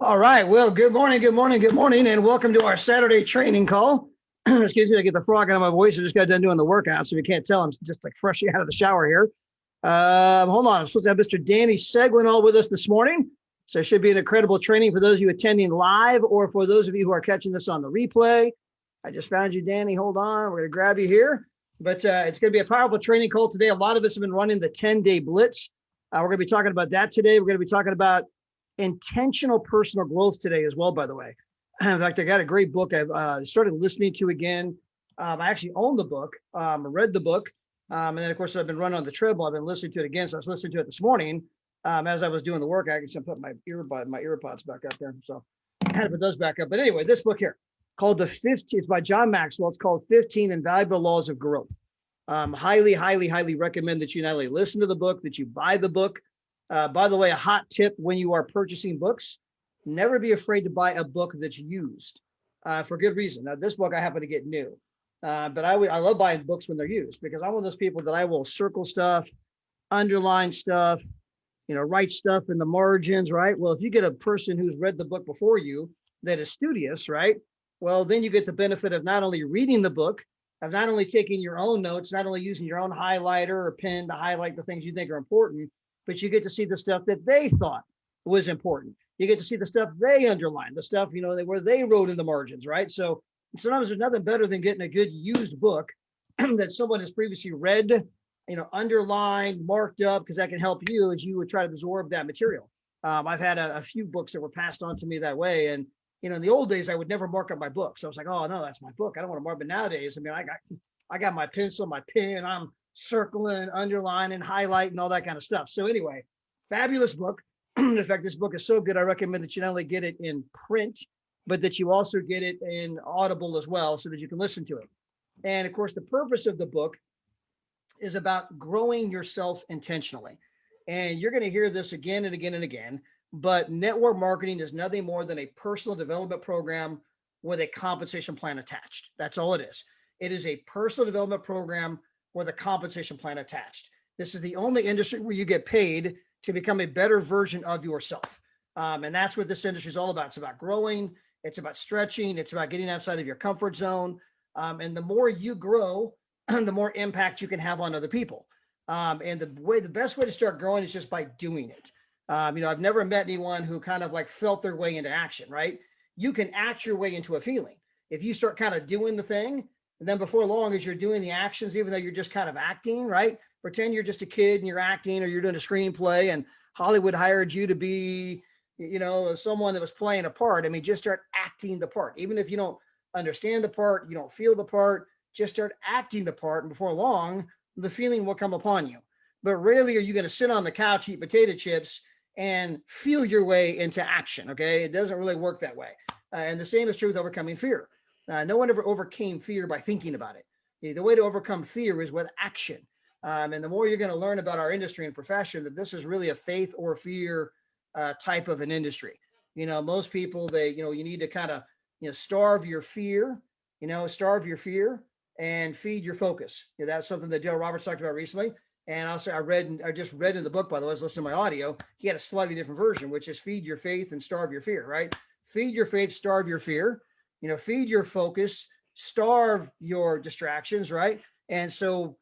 All right. Well, good morning, and welcome to our Saturday training call. Excuse me, I get the frog out of my voice. I just got done doing the workout, so if you can't tell, I'm just like freshly out of the shower here. Hold on. I'm supposed to have Mr. Danny Seguin with us this morning. So it should be an incredible training for those of you attending live or for those of you who are catching this on the replay. I just found you, Danny. Hold on. We're going to grab you here. But it's going to be a powerful training call today. A lot of us have been running the 10-day blitz. We're going to be talking about that today. We're going to be talking about intentional personal growth today as well, by the way. In fact, I got a great book I've started listening to again. I actually own the book, read the book. And then, of course, I've been running on the treadmill. I've been listening to it again. So I was listening to it this morning as I was doing the work. I can put my earpods back up there. So I had to put those back up. But anyway, this book here called it's by John Maxwell. It's called 15 Invaluable Laws of Growth. Highly recommend that you not only listen to the book, that you buy the book. By the way, a hot tip when you are purchasing books, never be afraid to buy a book that's used for good reason. Now, this book I happen to get new, but I love buying books when they're used because I'm one of those people that I will circle stuff, underline stuff, write stuff in the margins, right? Well, if you get a person who's read the book before you that is studious, right? Well, then you get the benefit of not only reading the book, of not only taking your own notes, not only using your own highlighter or pen to highlight the things you think are important, but you get to see the stuff that they thought was important. You get to see the stuff they underlined, the stuff, where they wrote in the margins, right? So sometimes there's nothing better than getting a good used book that someone has previously read, underlined, marked up, because that can help you as you would try to absorb that material. I've had a few books that were passed on to me that way. And, in the old days, I would never mark up my books. So I was like, oh, no, that's my book. I don't want to mark it. But nowadays, I got my pencil, my pen, I'm circling, underlining, highlighting, all that kind of stuff. So anyway, fabulous book. In fact, this book is so good, I recommend that you not only get it in print, but that you also get it in Audible as well so that you can listen to it. And of course, the purpose of the book is about growing yourself intentionally. And you're going to hear this again and again and again, but network marketing is nothing more than a personal development program with a compensation plan attached. That's all it is. It is a personal development program with a compensation plan attached. This is the only industry where you get paid to become a better version of yourself. And that's what this industry is all about. It's about growing. It's about stretching. It's about getting outside of your comfort zone. And the more you grow, the more impact you can have on other people. And the best way to start growing is just by doing it. I've never met anyone who kind of like felt their way into action, right? You can act your way into a feeling. If you start kind of doing the thing, and then before long, as you're doing the actions, even though you're just kind of acting, right? Pretend you're just a kid and you're acting, or you're doing a screenplay and Hollywood hired you to be, someone that was playing a part. I mean, just start acting the part. Even if you don't understand the part, you don't feel the part, just start acting the part. And before long, the feeling will come upon you. But rarely are you going to sit on the couch, eat potato chips, and feel your way into action, okay? It doesn't really work that way. And the same is true with overcoming fear. No one ever overcame fear by thinking about it. The way to overcome fear is with action. And the more you're going to learn about our industry and profession, that this is really a faith or fear type of an industry. Most people, you need to kind of, starve your fear and feed your focus. That's something that Joe Roberts talked about recently. And also I just read in the book, by the way, I was listening to my audio. He had a slightly different version, which is feed your faith and starve your fear, right? Feed your faith, starve your fear, feed your focus, starve your distractions, right? And so,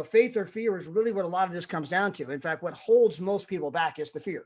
faith or fear is really what a lot of this comes down to. In fact, what holds most people back is the fear.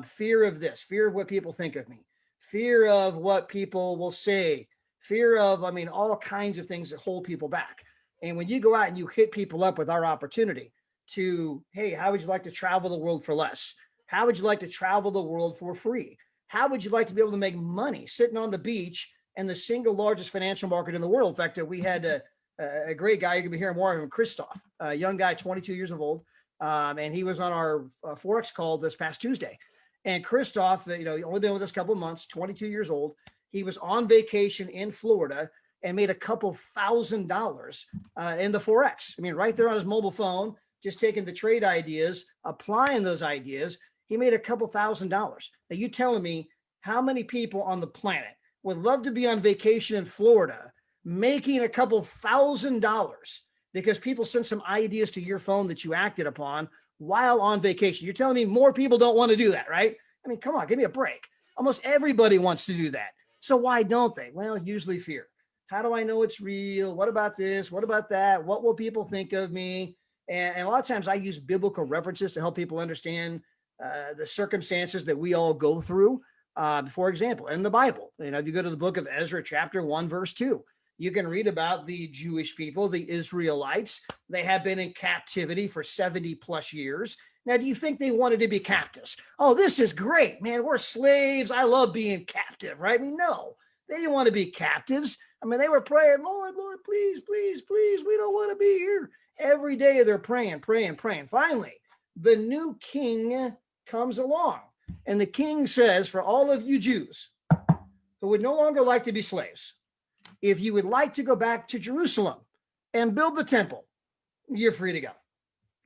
Fear of this, fear of what people think of me, fear of what people will say, fear of, all kinds of things that hold people back. And when you go out and you hit people up with our opportunity to, hey, how would you like to travel the world for less? How would you like to travel the world for free? How would you like to be able to make money sitting on the beach in the single largest financial market in the world? In fact, we had a great guy, you're going to be hearing more of him, Christoph, a young guy, 22 years of old. And he was on our Forex call this past Tuesday. And Christoph, he only been with us a couple of months, 22 years old. He was on vacation in Florida and made a couple $1,000s in the Forex. Right there on his mobile phone, just taking the trade ideas, applying those ideas. He made a couple $1,000. Now, you telling me how many people on the planet would love to be on vacation in Florida making a couple $1,000 because people sent some ideas to your phone that you acted upon while on vacation? You're telling me more people don't want to do that, right? Come on, give me a break. Almost everybody wants to do that. So why don't they? Well, usually fear. How do I know it's real? What about this? What about that? What will people think of me? And a lot of times I use biblical references to help people understand the circumstances that we all go through. For example, in the Bible, if you go to the book of Ezra, chapter 1, verse 2, you can read about the Jewish people, the Israelites. They have been in captivity for 70 plus years. Now, do you think they wanted to be captives? Oh, this is great, man. We're slaves. I love being captive, right? I mean, no, they didn't want to be captives. I mean, they were praying, Lord, Lord, please, please, please. We don't want to be here. Every day they're praying, praying, praying. Finally, the new king comes along. And the king says, for all of you Jews who would no longer like to be slaves, if you would like to go back to Jerusalem and build the temple, you're free to go.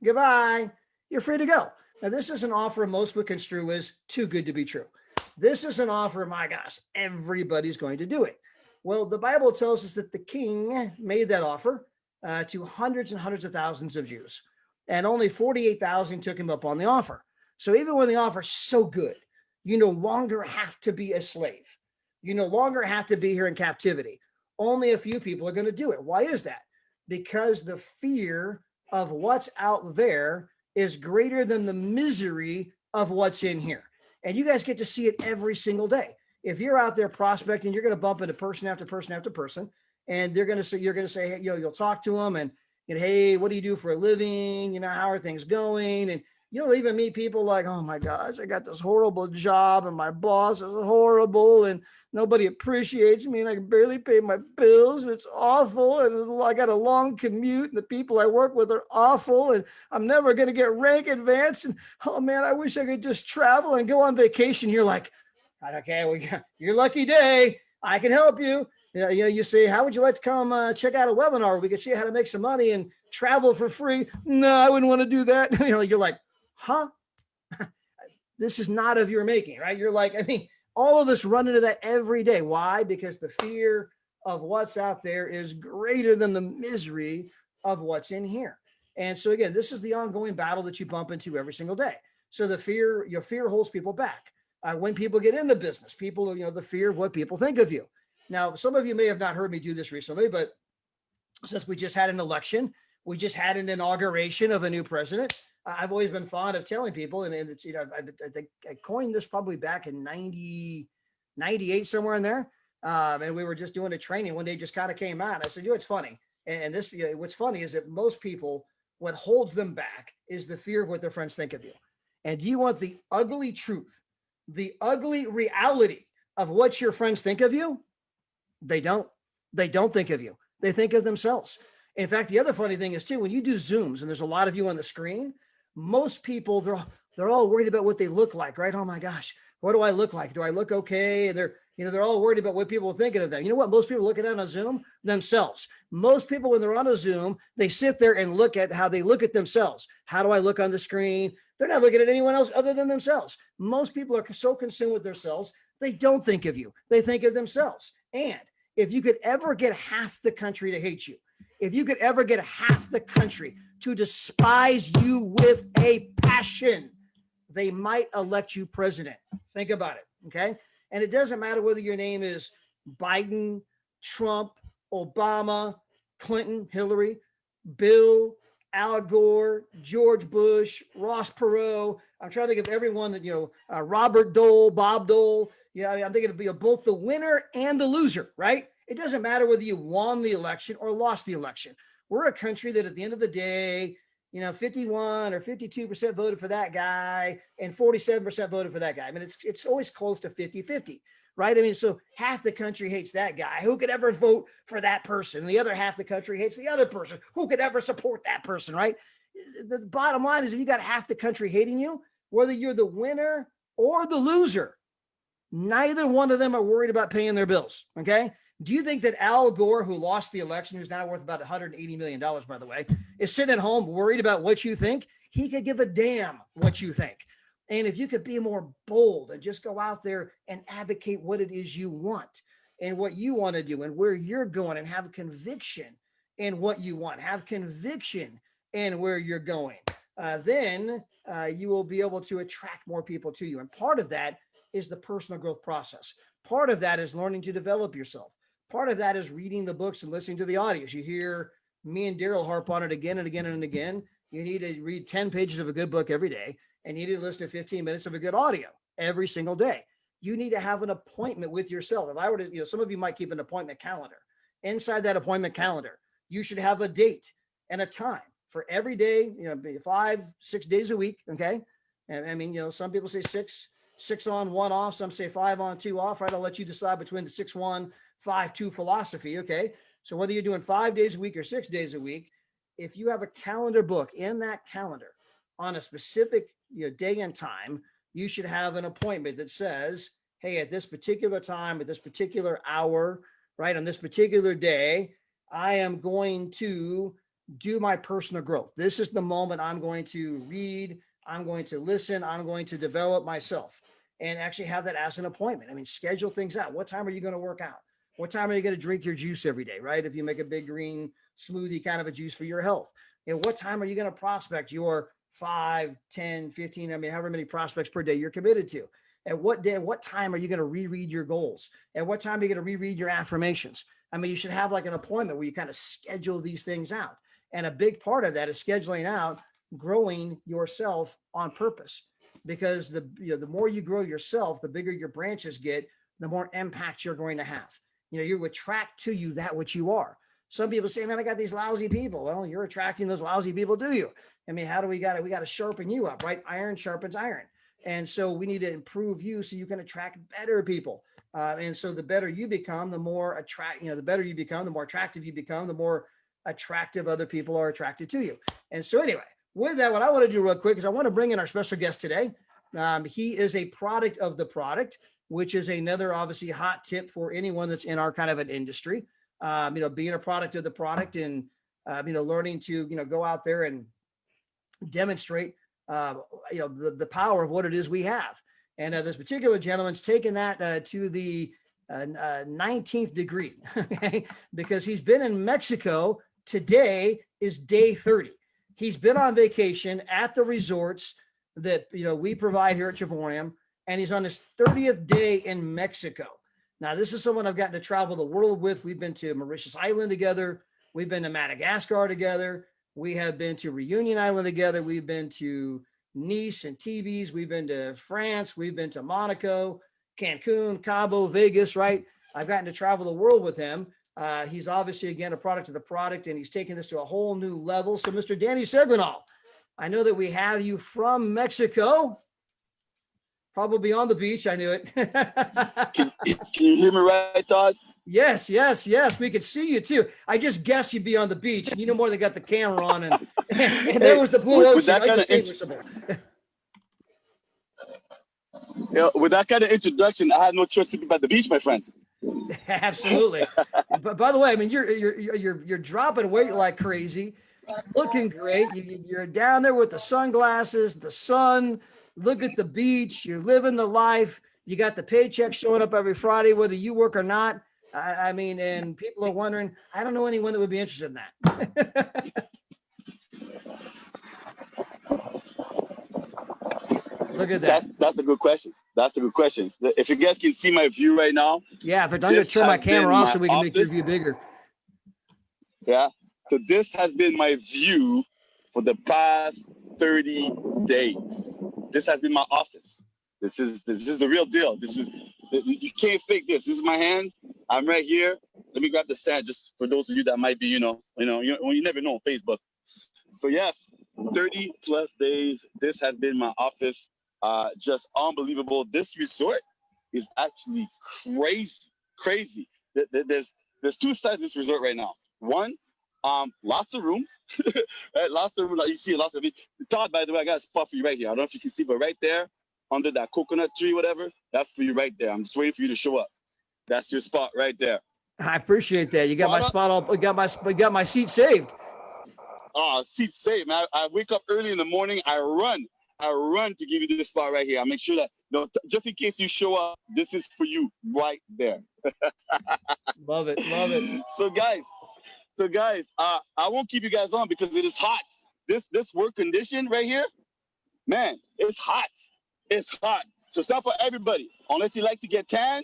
Goodbye. You're free to go. Now, this is an offer most would construe as too good to be true. This is an offer, my gosh, everybody's going to do it. Well, the Bible tells us that the king made that offer to hundreds and hundreds of thousands of Jews, and only 48,000 took him up on the offer. So even when the offer is so good, you no longer have to be a slave. You no longer have to be here in captivity. Only a few people are going to do it. Why is that? Because the fear of what's out there is greater than the misery of what's in here. And you guys get to see it every single day. If you're out there prospecting, you're going to bump into person after person after person, and you're going to say, hey, you'll talk to them and, hey, what do you do for a living? How are things going? And you'll even meet people like, oh my gosh, I got this horrible job and my boss is horrible and nobody appreciates me and I can barely pay my bills and it's awful and I got a long commute and the people I work with are awful and I'm never going to get rank advance and oh man, I wish I could just travel and go on vacation. You're like, okay, well, your lucky day. I can help you. You say, how would you like to come check out a webinar? We could show you how to make some money and travel for free. No, I wouldn't want to do that. You're like, huh? This is not of your making, right? You're like, all of us run into that every day. Why? Because the fear of what's out there is greater than the misery of what's in here. And so again, this is the ongoing battle that you bump into every single day. So your fear holds people back. When people get in the business, people, the fear of what people think of you. Now, some of you may have not heard me do this recently, but since we just had an election, we just had an inauguration of a new president. I've always been fond of telling people, and it's, I think I coined this probably back in 98, somewhere in there. And we were just doing a training when they just kind of came out. I said, it's funny. And this, what's funny is that most people, what holds them back is the fear of what their friends think of you. And do you want the ugly truth, the ugly reality of what your friends think of you? They don't think of you. They think of themselves. In fact, the other funny thing is too, when you do Zooms and there's a lot of you on the screen, most people, they're all worried about what they look like, right? Oh my gosh, what do I look like? Do I look okay? And they're all worried about what people are thinking of them. You know what most people look at on a Zoom? Themselves. Most people, when they're on a Zoom, they sit there and look at how they look at themselves. How do I look on the screen? They're not looking at anyone else other than themselves. Most people are so consumed with themselves, they don't think of you. They think of themselves. And if you could ever get half the country to hate you, if you could ever get half the country to despise you with a passion, they might elect you president. Think about it, okay? And it doesn't matter whether your name is Biden, Trump, Obama, Clinton, Hillary, Bill, Al Gore, George Bush, Ross Perot. I'm trying to think of everyone that, Robert Dole, Bob Dole. I'm thinking it'd be both the winner and the loser, right? It doesn't matter whether you won the election or lost the election. We're a country that at the end of the day, 51 or 52% voted for that guy and 47% voted for that guy. It's always close to 50-50, right? So half the country hates that guy. Who could ever vote for that person? And the other half the country hates the other person. Who could ever support that person, right? The bottom line is if you got half the country hating you, whether you're the winner or the loser, neither one of them are worried about paying their bills, okay? Do you think that Al Gore, who lost the election, who's now worth about $180 million, by the way, is sitting at home worried about what you think? He could give a damn what you think. And if you could be more bold and just go out there and advocate what it is you want and what you want to do and where you're going and have conviction in what you want, have conviction in where you're going, then you will be able to attract more people to you. And part of that is the personal growth process. Part of that is learning to develop yourself. Part of that is reading the books and listening to the audios. You hear me and Daryl harp on it again and again and again. You need to read 10 pages of a good book every day, and you need to listen to 15 minutes of a good audio every single day. You need to have an appointment with yourself. If I were to, some of you might keep an appointment calendar. Inside that appointment calendar, you should have a date and a time for every day, 5-6 days a week. Okay. And I mean, some people say six on, 1 off. Some say 5 on, 2 off, right? I'll let you decide between the 6-1, 5-2 philosophy. Okay. So whether you're doing 5 days a week or 6 days a week, if you have a calendar book in that calendar on a specific day and time, you should have an appointment that says, hey, at this particular time, at this particular hour, right, on this particular day, I am going to do my personal growth. This is the moment I'm going to read, I'm going to listen, I'm going to develop myself, and actually have that as an appointment. I mean, schedule things out. What time are you going to work out? What time are you going to drink your juice every day, right? If you make a big green smoothie kind of a juice for your health. What time are you going to prospect your 5, 10, 15, I mean, however many prospects per day you're committed to? At what day, what time are you going to reread your goals? At what time are you going to reread your affirmations? I mean, you should have like an appointment where you kind of schedule these things out. And a big part of that is scheduling out growing yourself on purpose, because the more you grow yourself, the bigger your branches get, the more impact you're going to have. You attract to you that which you are. Some people say, man, I got these lousy people. Well, you're attracting those lousy people to you. I mean, how do we got to sharpen you up, right? Iron sharpens iron. And so we need to improve you so you can attract better people. And so the better you become, the more the better you become, the more attractive you become, the more attractive other people are attracted to you. And so anyway, with that, what I want to do real quick is I want to bring in our special guest today. He is a product of the product, which is another obviously hot tip for anyone that's in our kind of an industry. Being a product of the product and, learning to, go out there and demonstrate, the power of what it is we have. And this particular gentleman's taken that to the 19th degree, okay? Because he's been in Mexico. Today is day 30. He's been on vacation at the resorts that, we provide here at Travorium, and he's on his 30th day in Mexico. Now, this is someone I've gotten to travel the world with. We've been to Mauritius Island together. We've been to Madagascar together. We have been to Reunion Island together. We've been to Nice and Tibes. We've been to France. We've been to Monaco, Cancun, Cabo, Vegas, right? I've gotten to travel the world with him. He's obviously, again, a product of the product, and he's taken this to a whole new level. So, Mr. Danny Segrenal, I know that we have you from Mexico. Probably on the beach. I knew it. Can you hear me right, Todd? Yes. We could see you too. I just guessed you'd be on the beach, and you no more than got the camera on, and there was the blue ocean. With that kind of introduction, I had no choice to be by the beach, my friend. Absolutely. But by the way, I mean, you're dropping weight like crazy, looking great. You're down there with the sunglasses, the sun. Look at the beach. You're living the life. You got the paycheck showing up every Friday, whether you work or not. I mean, and people are wondering, I don't know anyone that would be interested in that. Look at that. That's a good question. That's a good question. If you guys can see my view right now. Yeah, but I'm going to turn my camera off so we can make your view bigger. Yeah. So this has been my view for the past 30 days. This has been my office. This is the real deal. You can't fake this. This is my hand. I'm right here. Let me grab the stand just for those of you that might be, you never know on Facebook. So yes, 30 plus days. This has been my office. Just unbelievable. This resort is actually crazy. There's two sides of this resort right now. One, lots of room. Right, lots of room. You see lots of it. Todd, by the way, I got a spot for you right here. I don't know if you can see, but right there, under that coconut tree, whatever, that's for you right there. I'm just waiting for you to show up. That's your spot right there. I appreciate that. You got my spot all. Got my seat saved. Oh, seat saved, man. I wake up early in the morning. I run to give you this spot right here. I make sure that just in case you show up, this is for you right there. Love it. So guys, I won't keep you guys on because it is hot. This work condition right here, man, it's hot. It's hot. So it's not for everybody. Unless you like to get tan,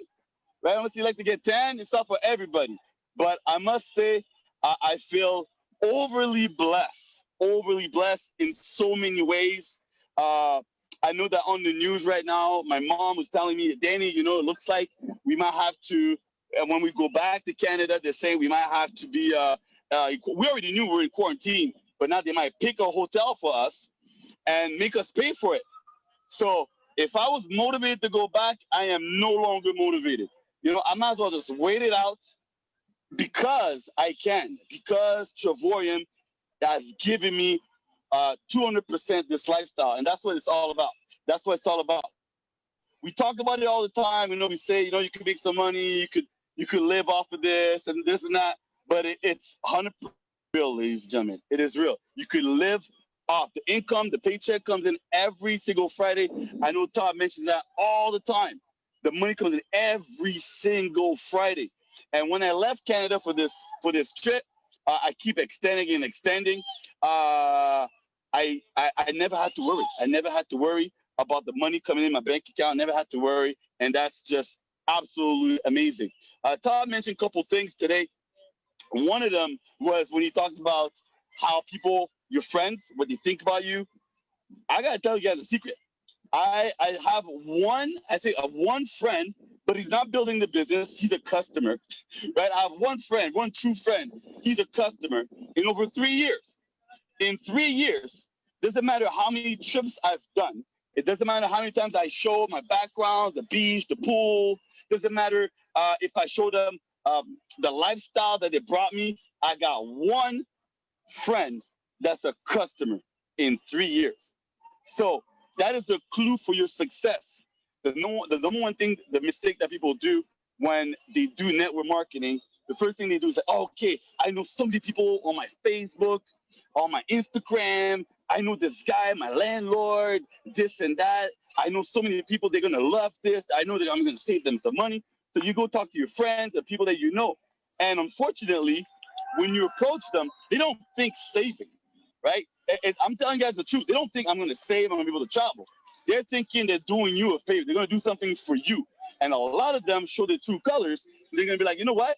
right? Unless you like to get tan, it's not for everybody. But I must say, I feel overly blessed in so many ways. I know that on the news right now, my mom was telling me, Danny, you know, it looks like we might have to, when we go back to Canada, they're saying we might have to be, we already knew we were in quarantine, but now they might pick a hotel for us and make us pay for it. So if I was motivated to go back, I am no longer motivated. You know, I might as well just wait it out because I can, because Travorium has given me 200% this lifestyle. And that's what it's all about. That's what it's all about. We talk about it all the time. You know, we say, you know, you can make some money, you could live off of this and that. But it's 100% real, ladies and gentlemen. It is real. You could live off the income. The paycheck comes in every single Friday. I know Todd mentions that all the time. The money comes in every single Friday. And when I left Canada for this trip, I keep extending and extending. I never had to worry. I never had to worry about the money coming in my bank account. I never had to worry, and that's just absolutely amazing. Todd mentioned a couple things today. One of them was when he talked about how people, your friends, what they think about you. I gotta tell you guys a secret. I have one friend, but he's not building the business. He's a customer, right? I have one friend, one true friend. He's a customer in over 3 years. In 3 years, doesn't matter how many trips I've done. It doesn't matter how many times I show my background, the beach, the pool. Doesn't matter if I show them the lifestyle that they brought me. I got one friend that's a customer in 3 years. So that is a clue for your success. The number one thing, the mistake that people do when they do network marketing, the first thing they do is like, oh, okay, I know so many people on my Facebook, on my Instagram. I know this guy, my landlord, this and that. I know so many people, they're going to love this. I know that I'm going to save them some money. So you go talk to your friends and people that you know. And unfortunately, when you approach them, they don't think saving, right? I'm telling you guys the truth. They don't think I'm going to save, I'm going to be able to travel. They're thinking they're doing you a favor. They're going to do something for you. And a lot of them show their true colors. They're going to be like, you know what?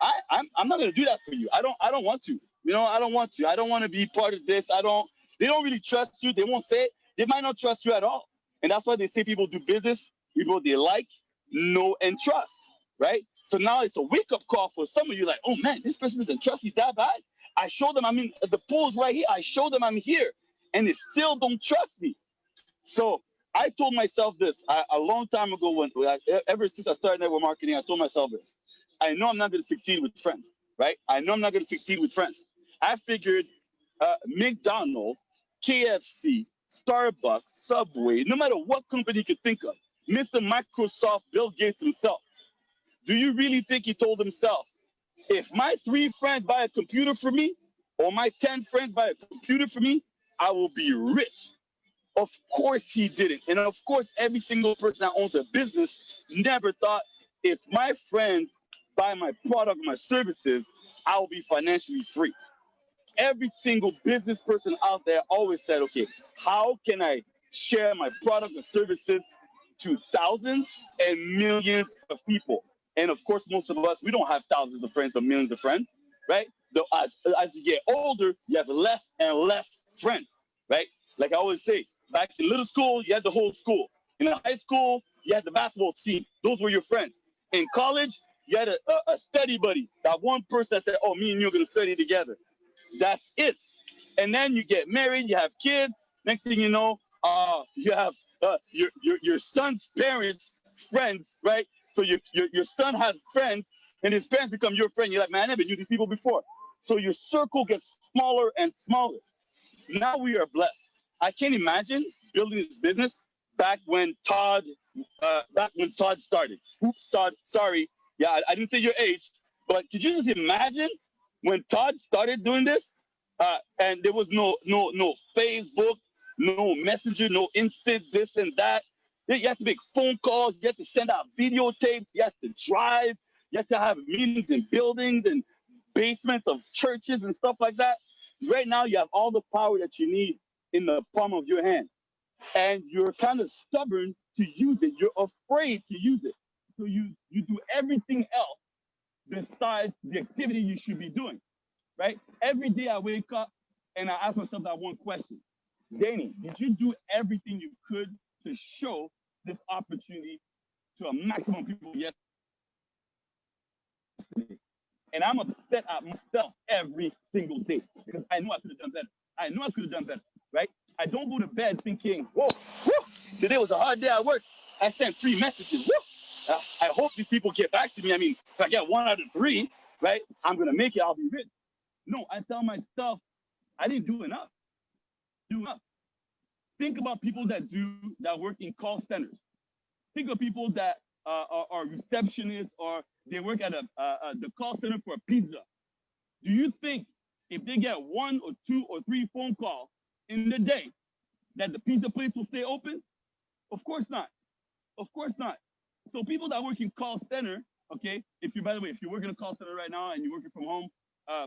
I'm not going to do that for you. I don't want to. You know, I don't want to. I don't want to be part of this. They don't really trust you. They won't say it. They might not trust you at all. And that's why they say people do business, people they like, know, and trust, right? So now it's a wake-up call for some of you like, oh, man, this person doesn't trust me that bad. I show them, the pool's right here. I show them I'm here, and they still don't trust me. So I told myself this a long time ago ever since I started network marketing, I told myself this. I know I'm not going to succeed with friends, right? I know I'm not going to succeed with friends. I figured McDonald's, KFC, Starbucks, Subway, no matter what company you could think of, Mr. Microsoft, Bill Gates himself, do you really think he told himself, if my 3 friends buy a computer for me, or my 10 friends buy a computer for me, I will be rich? Of course he didn't. And of course, every single person that owns a business never thought, if my friends buy my product, my services, I will be financially free. Every single business person out there always said, okay, how can I share my product or services to thousands and millions of people? And of course, most of us, we don't have thousands of friends or millions of friends, right? As you get older, you have less and less friends, right? Like I always say, back in little school, you had the whole school. In high school, you had the basketball team. Those were your friends. In college, you had a study buddy. That one person that said, oh, me and you are going to study together. That's it. And then you get married, you have kids. Next thing you know, you have your son's parents' friends, right? So your son has friends, and his friends become your friend. You're like, man, I never knew these people before. So your circle gets smaller and smaller. Now we are blessed. I can't imagine building this business back when Todd started. Oops, Todd, sorry. Yeah, I didn't say your age, but could you just imagine when Todd started doing this? And there was no Facebook, no Messenger, no Instant, this and that. You have to make phone calls. You have to send out videotapes. You have to drive. You have to have meetings in buildings and basements of churches and stuff like that. Right now, you have all the power that you need in the palm of your hand. And you're kind of stubborn to use it. You're afraid to use it. So you do everything else besides the activity you should be doing, right? Every day I wake up and I ask myself that one question. Danny, did you do everything you could to show this opportunity to a maximum of people yesterday? And I'm upset at myself every single day because I know I could have done better. I know I could have done better, right? I don't go to bed thinking, whoa, today was a hard day at work. I sent 3 messages. I hope these people get back to me. I mean, if I get 1 out of 3, right, I'm going to make it. I'll be rich. No, I tell myself, I didn't do enough. Think about people that work in call centers. Think of people that are receptionists or they work at the call center for a pizza. Do you think if they get 1 or 2 or 3 phone calls in the day that the pizza place will stay open? Of course not. Of course not. So people that work in call center, okay, by the way, if you're working in a call center right now and you're working from home,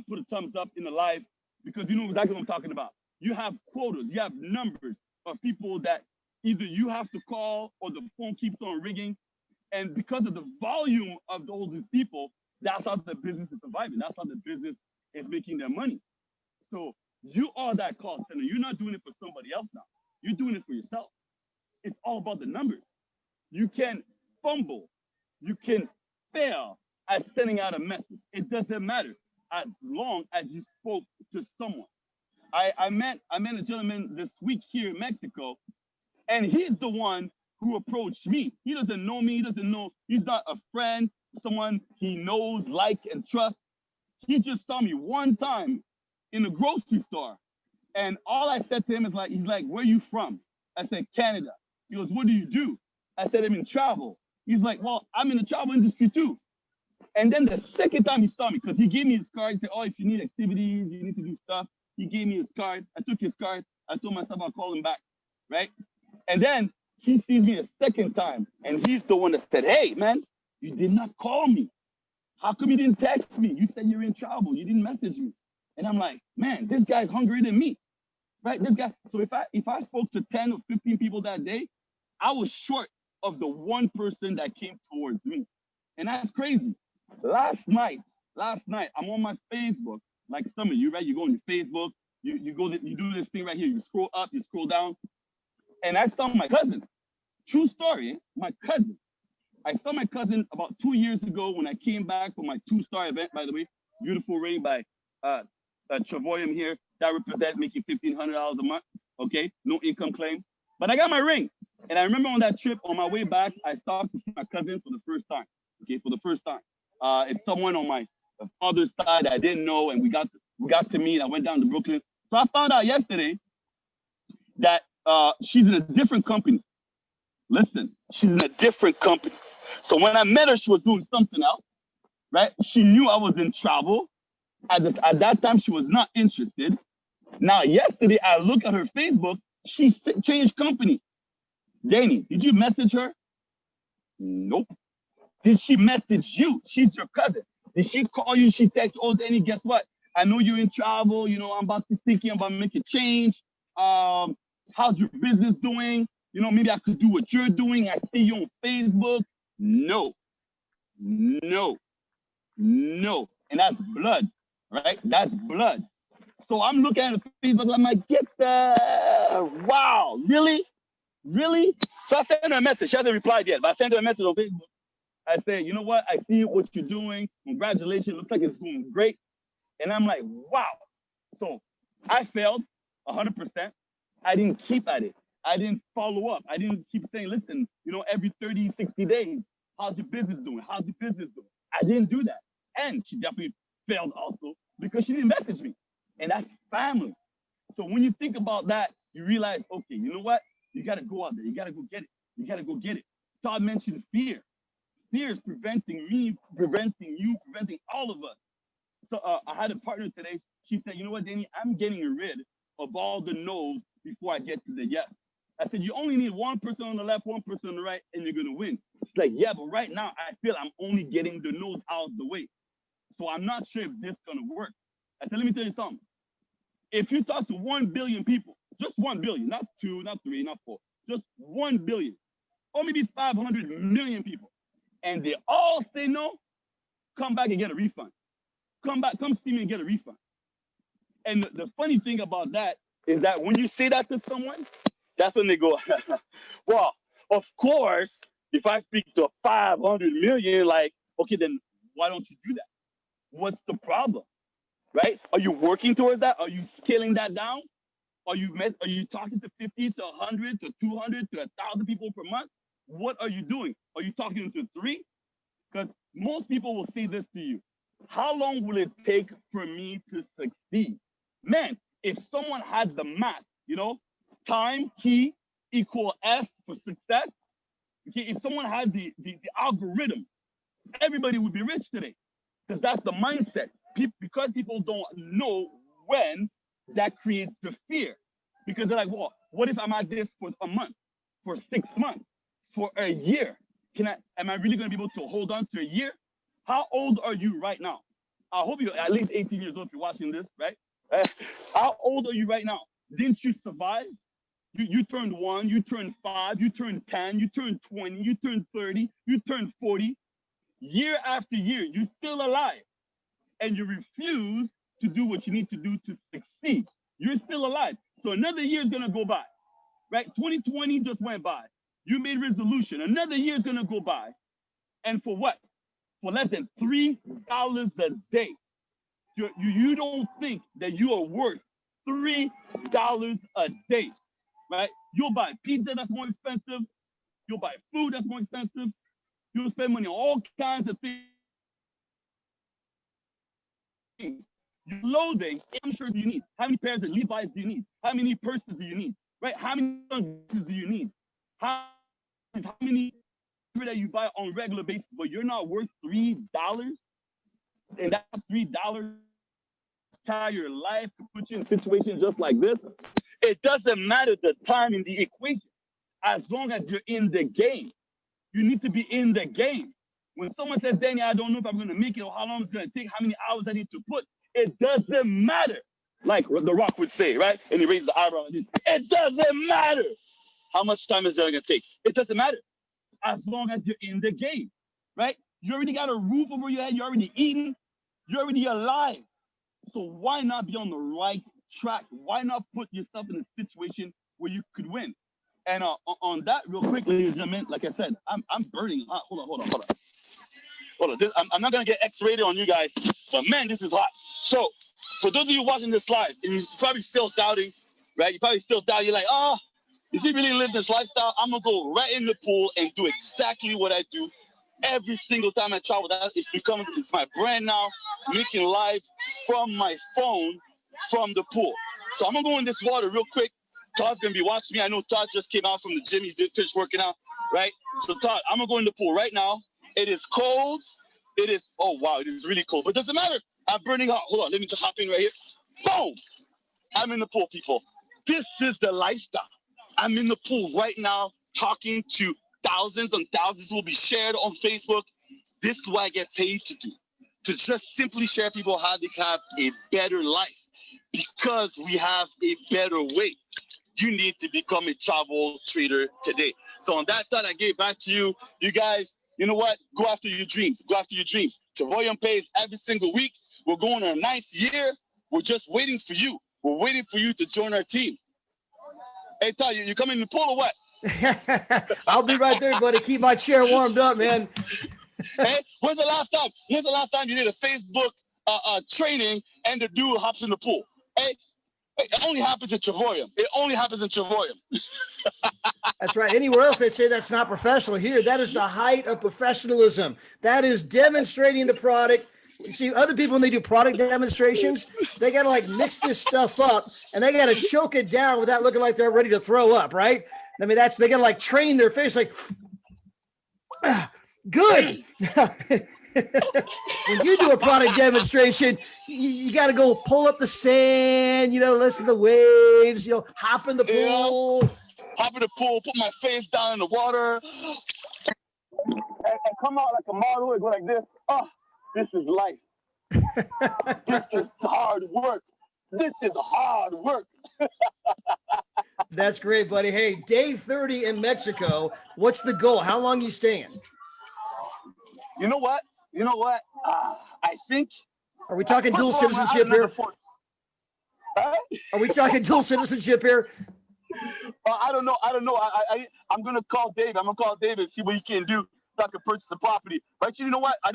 put a thumbs up in the live because you know exactly what I'm talking about. You have quotas, you have numbers of people that either you have to call or the phone keeps on ringing. And because of the volume of all these people, that's how the business is surviving. That's how the business is making their money. So you are that call center. You're not doing it for somebody else now. You're doing it for yourself. It's all about the numbers. You can fumble. You can fail at sending out a message. It doesn't matter as long as you spoke to someone. I met a gentleman this week here in Mexico, and he's the one who approached me. He doesn't know me. He doesn't know. He's not a friend, someone he knows, like, and trusts. He just saw me one time in a grocery store. And all I said to him is like, he's like, where are you from? I said, Canada. He goes, what do you do? I said, I'm in travel. He's like, well, I'm in the travel industry too. And then the second time he saw me, because he gave me his card, he said, oh, if you need activities, you need to do stuff. He gave me his card. I took his card. I told myself I'll call him back, right? And then he sees me a second time, and he's the one that said, hey, man, you did not call me. How come you didn't text me? You said you're in travel. You didn't message me. And I'm like, man, this guy's hungrier than me, right? This guy. So if I spoke to 10 or 15 people that day, I was short of the one person that came towards me. And that's crazy. Last night, I'm on my Facebook, like some of you, right? You go on your Facebook, you do this thing right here. You scroll up, you scroll down. And I saw my cousin. True story, my cousin. I saw my cousin about 2 years ago when I came back from my 2-star event, by the way. Beautiful ring by Travorium here. That represents making $1,500 a month. Okay, no income claim. But I got my ring. And I remember on that trip, on my way back, I stopped to see my cousin for the first time. Okay, for the first time. It's someone on my father's side I didn't know, and we got to meet. I went down to Brooklyn. So I found out yesterday that she's in a different company. Listen, she's in a different company. So when I met her, she was doing something else, right? She knew I was in travel. At that time, she was not interested. Now, yesterday, I look at her Facebook. She changed company. Danny, did you message her? Nope. Did she message you? She's your cousin. Did she call you? She text, oh, Danny, guess what? I know you're in travel. You know, I'm thinking about making change. How's your business doing? You know, maybe I could do what you're doing. I see you on Facebook. No. And that's blood, right? That's blood. So I'm looking at the Facebook. I'm like, wow, really? So I sent her a message. She hasn't replied yet, but I sent her a message on Facebook. I said, you know what? I see what you're doing. Congratulations. Looks like it's going great. And I'm like, wow. So I failed 100%. I didn't keep at it. I didn't follow up. I didn't keep saying, listen, you know, every 30, 60 days, how's your business doing? I didn't do that. And she definitely failed also because she didn't message me. And that's family. So when you think about that, you realize, okay, you know what? You got to go out there. You got to go get it. Todd mentioned fear. Fear is preventing me, preventing you, preventing all of us. So I had a partner today. She said, you know what, Danny, I'm getting rid of all the no's before I get to the yes. I said, you only need one person on the left, one person on the right, and you're going to win. She's like, yeah, but right now I feel I'm only getting the no's out of the way. So I'm not sure if this is going to work. I said, let me tell you something. If you talk to 1 billion people, just 1 billion, not 2, not 3, not 4, just 1 billion. or maybe 500 million people, and they all say no, come back and get a refund. Come back, come see me and get a refund. And the funny thing about that is that when you say that to someone, that's when they go, well, of course, if I speak to 500 million, like, okay, then why don't you do that? What's the problem, right? Are you working towards that? Are you scaling that down? Are you talking to 50, to 100, to 200, to 1,000 people per month? What are you doing? Are you talking to 3? Because most people will say this to you. How long will it take for me to succeed? Man, if someone had the math, time T equal F for success, okay, if someone had the algorithm, everybody would be rich today. Because that's the mindset. Because people don't know when, that creates the fear. Because they're like, well, what if I'm at this for a month, for 6 months, for a year? Am I really going to be able to hold on to a year? How old are you right now? I hope you're at least 18 years old if you're watching this, right? How old are you right now? Didn't you survive? You turned 1, you turned 5, you turned 10, you turned 20, you turned 30, you turned 40. Year after year, you're still alive. And you refuse to do what you need to do to succeed. You're still alive. So another year is going to go by, right? 2020 just went by. You made resolution. Another year is going to go by. And for what? For less than $3 a day. You don't think that you are worth $3 a day, right? You'll buy pizza that's more expensive. You'll buy food that's more expensive. You'll spend money on all kinds of things. Clothing, I'm sure do you need? How many pairs of Levi's do you need? How many purses do you need? Right? How many sunglasses do you need? How many that you buy on a regular basis, but you're not worth $3, and that $3 tie your life to put you in situations just like this. It doesn't matter the time in the equation, as long as you're in the game. You need to be in the game. When someone says, Danny, I don't know if I'm going to make it or how long it's going to take, how many hours I need to put, it doesn't matter. Like The Rock would say, right? And he raises the eyebrow. It doesn't matter. How much time is that going to take? It doesn't matter. As long as you're in the game, right? You already got a roof over your head. You're already eating. You're already alive. So why not be on the right track? Why not put yourself in a situation where you could win? And on that, real quick, ladies and gentlemen, like I said, I'm burning hot. Hold on. I'm not gonna get X-rated on you guys, but man, this is hot. So, for those of you watching this live, and you're probably still doubting, right? You're probably still doubting. You're like, is he really living this lifestyle? I'm gonna go right in the pool and do exactly what I do every single time I travel. It's my brand now, making live from my phone from the pool. So I'm gonna go in this water real quick. Todd's gonna be watching me. I know Todd just came out from the gym. He did finish working out, right? So Todd, I'm gonna go in the pool right now. It is cold. It is, oh wow, it is really cold, but doesn't matter. I'm burning hot. Hold on, let me just hop in right here. Boom! I'm in the pool, people. This is the lifestyle. I'm in the pool right now, talking to thousands and thousands will be shared on Facebook. This is what I get paid to do. To just simply share people how they can have a better life. Because we have a better way. You need to become a travel trader today. So on that thought, I gave back to you. You guys, you know what? Go after your dreams. Go after your dreams. Travorium pays every single week. We're going on our 9th year. We're just waiting for you. We're waiting for you to join our team. Hey, Todd, you coming in the pool or what? I'll be right there, buddy. Keep my chair warmed up, man. Hey, when's the last time you did a Facebook training and the dude hops in the pool? Hey, it only happens in Travorium. It only happens in Travorium. That's right. Anywhere else, they'd say that's not professional. Here, that is the height of professionalism. That is demonstrating the product. You see, other people, when they do product demonstrations, they got to like mix this stuff up and they got to choke it down without looking like they're ready to throw up, right? I mean, they got to like train their face like, good. When you do a product demonstration, you got to go pull up the sand, listen to the waves, hop in the pool. Yeah. Hop in the pool, put my face down in the water, and come out like a model and go like this. Oh, this is life. This is hard work. This is hard work. That's great, buddy. Hey, day 30 in Mexico. What's the goal? How long you staying? You know what? You know what? I think. Are we talking First dual of all, I'm gonna add citizenship another here? 4. Right? Are we talking dual citizenship here? I don't know. I don't know. I'm gonna call David. I'm gonna call David, see what he can do so I can purchase the property. But you know what? I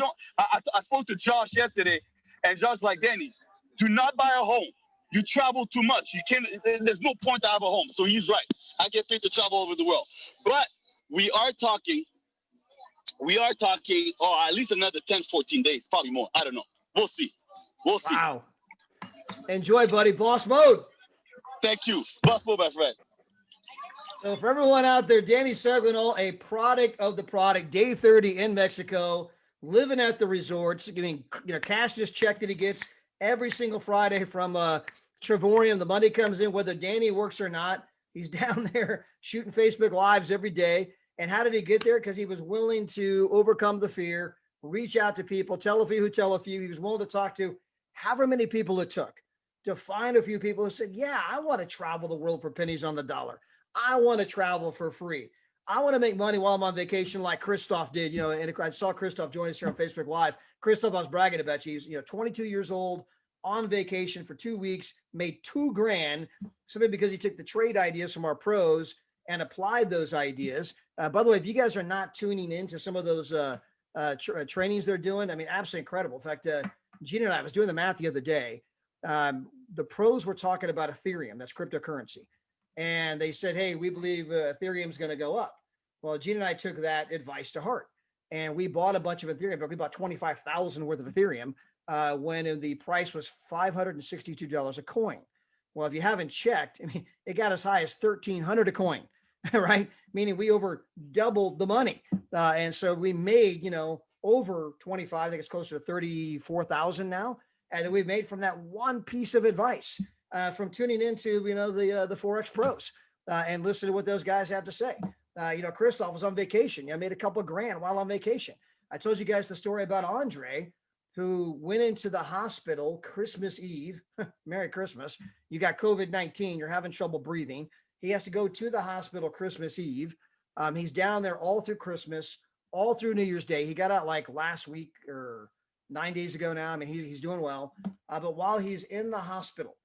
spoke to Josh yesterday, and Josh like, Danny, do not buy a home. You travel too much. You can't. There's no point to have a home. So he's right. I get paid to travel over the world, but we are talking. We are talking. Oh, at least another 10, 14 days, probably more. I don't know. We'll see. We'll see. Wow. Enjoy, buddy. Boss mode. Thank you. Boss mode, my friend. So for everyone out there, Danny Seguinal, a product of the product, day 30 in Mexico, living at the resorts, getting cash this check that he gets every single Friday from Travorium. The money comes in whether Danny works or not. He's down there shooting Facebook Lives every day. And how did he get there? Because he was willing to overcome the fear, reach out to people, tell a few who tell a few. He was willing to talk to however many people it took to find a few people who said, yeah, I want to travel the world for pennies on the dollar. I want to travel for free. I want to make money while I'm on vacation like Christoph did, and I saw Christoph join us here on Facebook Live. Christoph, I was bragging about you. He's, 22 years old, on vacation for 2 weeks, made $2,000 simply because he took the trade ideas from our pros and applied those ideas. By the way, if you guys are not tuning into some of those trainings they're doing, I mean, absolutely incredible. In fact, Gina and I was doing the math the other day. The pros were talking about Ethereum, that's cryptocurrency. And they said, hey, we believe Ethereum is going to go up. Well, Gene and I took that advice to heart. And we bought a bunch of Ethereum, but we bought 25,000 worth of Ethereum when the price was $562 a coin. Well, if you haven't checked, I mean, it got as high as $1,300 a coin, right? Meaning we over doubled the money. And so we made, over 25, I think it's closer to 34,000 now. And then we made from that one piece of advice. From tuning into, the Forex pros and listening to what those guys have to say. Christoph was on vacation. I made a couple of grand while on vacation. I told you guys the story about Andre, who went into the hospital Christmas Eve. Merry Christmas. You got COVID-19. You're having trouble breathing. He has to go to the hospital Christmas Eve. He's down there all through Christmas, all through New Year's Day. He got out like last week or 9 days ago now. I mean, he's doing well. But while he's in the hospital,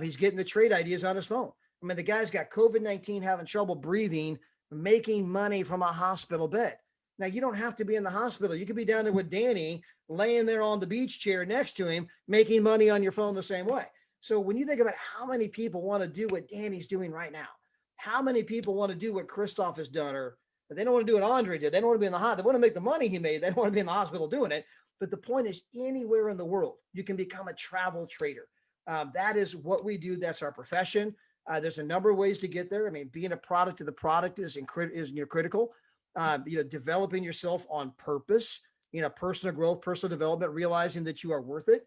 he's getting the trade ideas on his phone. I mean, the guy's got COVID-19, having trouble breathing, making money from a hospital bed. Now, you don't have to be in the hospital. You could be down there with Danny, laying there on the beach chair next to him, making money on your phone the same way. So when you think about how many people want to do what Danny's doing right now, how many people want to do what Christoph has done, or they don't want to do what Andre did. They don't want to be in the hospital. They want to make the money he made. They don't want to be in the hospital doing it. But the point is, anywhere in the world, you can become a travel trader. That is what we do. That's our profession. There's a number of ways to get there. I mean, being a product of the product is critical. Developing yourself on purpose, personal growth, personal development, realizing that you are worth it.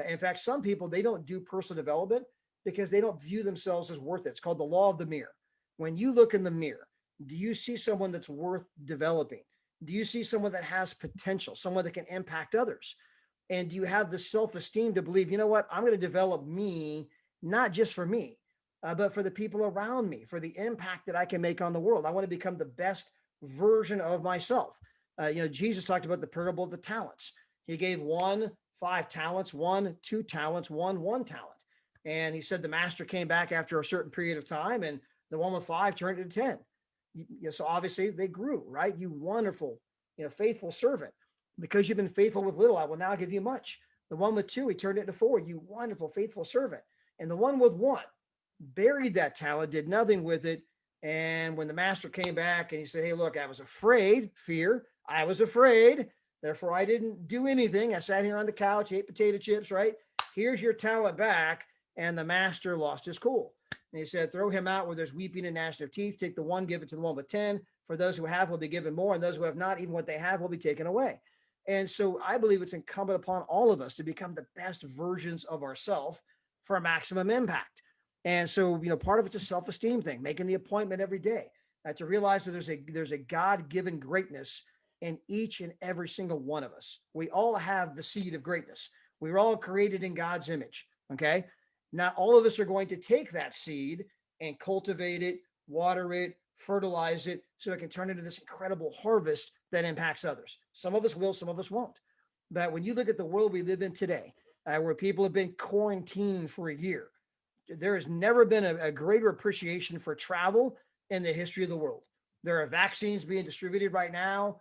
In fact, some people, they don't do personal development because they don't view themselves as worth it. It's called the law of the mirror. When you look in the mirror, do you see someone that's worth developing? Do you see someone that has potential, someone that can impact others? And do you have the self-esteem to believe, you know what, I'm going to develop me, not just for me, but for the people around me, for the impact that I can make on the world. I want to become the best version of myself. Jesus talked about the parable of the talents. He gave one 5 talents, one 2 talents, one 1 talent. And he said the master came back after a certain period of time, and the one with 5 turned into 10. So obviously they grew, right? You wonderful, faithful servant. Because you've been faithful with little, I will now give you much. The one with 2, he turned it into 4. You wonderful, faithful servant. And the one with 1 buried that talent, did nothing with it. And when the master came back and he said, hey, look, I was afraid, fear. I was afraid. Therefore, I didn't do anything. I sat here on the couch, ate potato chips, right? Here's your talent back. And the master lost his cool. And he said, throw him out where there's weeping and gnashing of teeth. Take the 1, give it to the one with 10. For those who have will be given more. And those who have not, even what they have will be taken away. And so I believe it's incumbent upon all of us to become the best versions of ourselves for maximum impact. And so, part of it's a self-esteem thing, making the appointment every day, to realize that there's a God-given greatness in each and every single one of us. We all have the seed of greatness. We were all created in God's image. Okay. Not all of us are going to take that seed and cultivate it, water it, fertilize it, so it can turn into this incredible harvest that impacts others. Some of us will, some of us won't. But when you look at the world we live in today, where people have been quarantined for a year, there has never been a greater appreciation for travel in the history of the world. There are vaccines being distributed right now.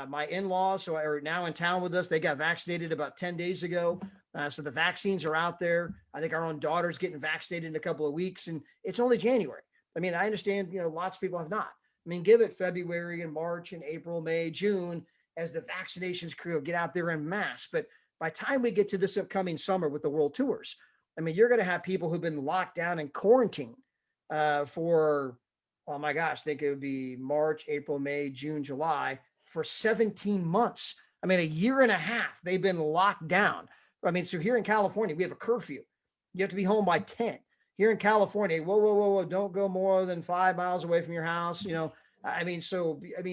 My in-laws who are now in town with us, they got vaccinated about 10 days ago. So the vaccines are out there. I think our own daughter's getting vaccinated in a couple of weeks, and it's only January. I mean, I understand, lots of people have not. I mean, give it February and March and April, May, June, as the vaccinations crew get out there en masse. But by the time we get to this upcoming summer with the world tours, I mean, you're going to have people who've been locked down in quarantine for, oh my gosh, I think it would be March, April, May, June, July, for 17 months. I mean, a year and a half, they've been locked down. I mean, so here in California, we have a curfew. You have to be home by 10. Here in California, whoa, don't go more than 5 miles away from your house. I mean,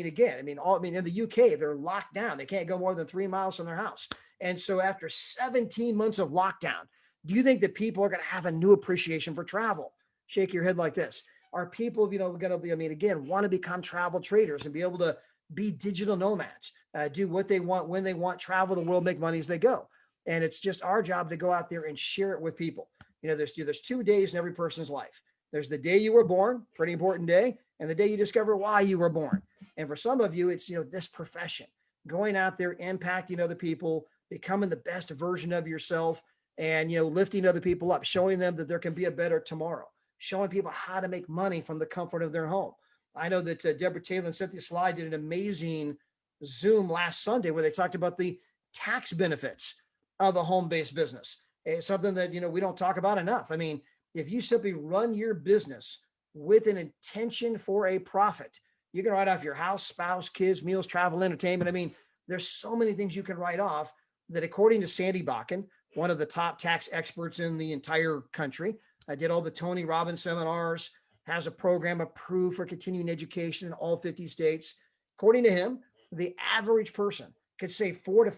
again, in the UK, they're locked down. They can't go more than 3 miles from their house. And so after 17 months of lockdown, do you think that people are going to have a new appreciation for travel? Shake your head like this. Are people, going to be, again, want to become travel traders and be able to be digital nomads, do what they want, when they want, travel the world, make money as they go. And it's just our job to go out there and share it with people. There's 2 days in every person's life. There's the day you were born, pretty important day, and the day you discover why you were born. And for some of you, it's, this profession, going out there, impacting other people, becoming the best version of yourself, and, lifting other people up, showing them that there can be a better tomorrow, showing people how to make money from the comfort of their home. I know that Deborah Taylor and Cynthia Sly did an amazing Zoom last Sunday where they talked about the tax benefits of a home-based business. It's something that, we don't talk about enough. I mean, if you simply run your business with an intention for a profit, you can write off your house, spouse, kids, meals, travel, entertainment. I mean, there's so many things you can write off that, according to Sandy Bakken, one of the top tax experts in the entire country, I did all the Tony Robbins seminars, has a program approved for continuing education in all 50 states. According to him, the average person could save $4,000 to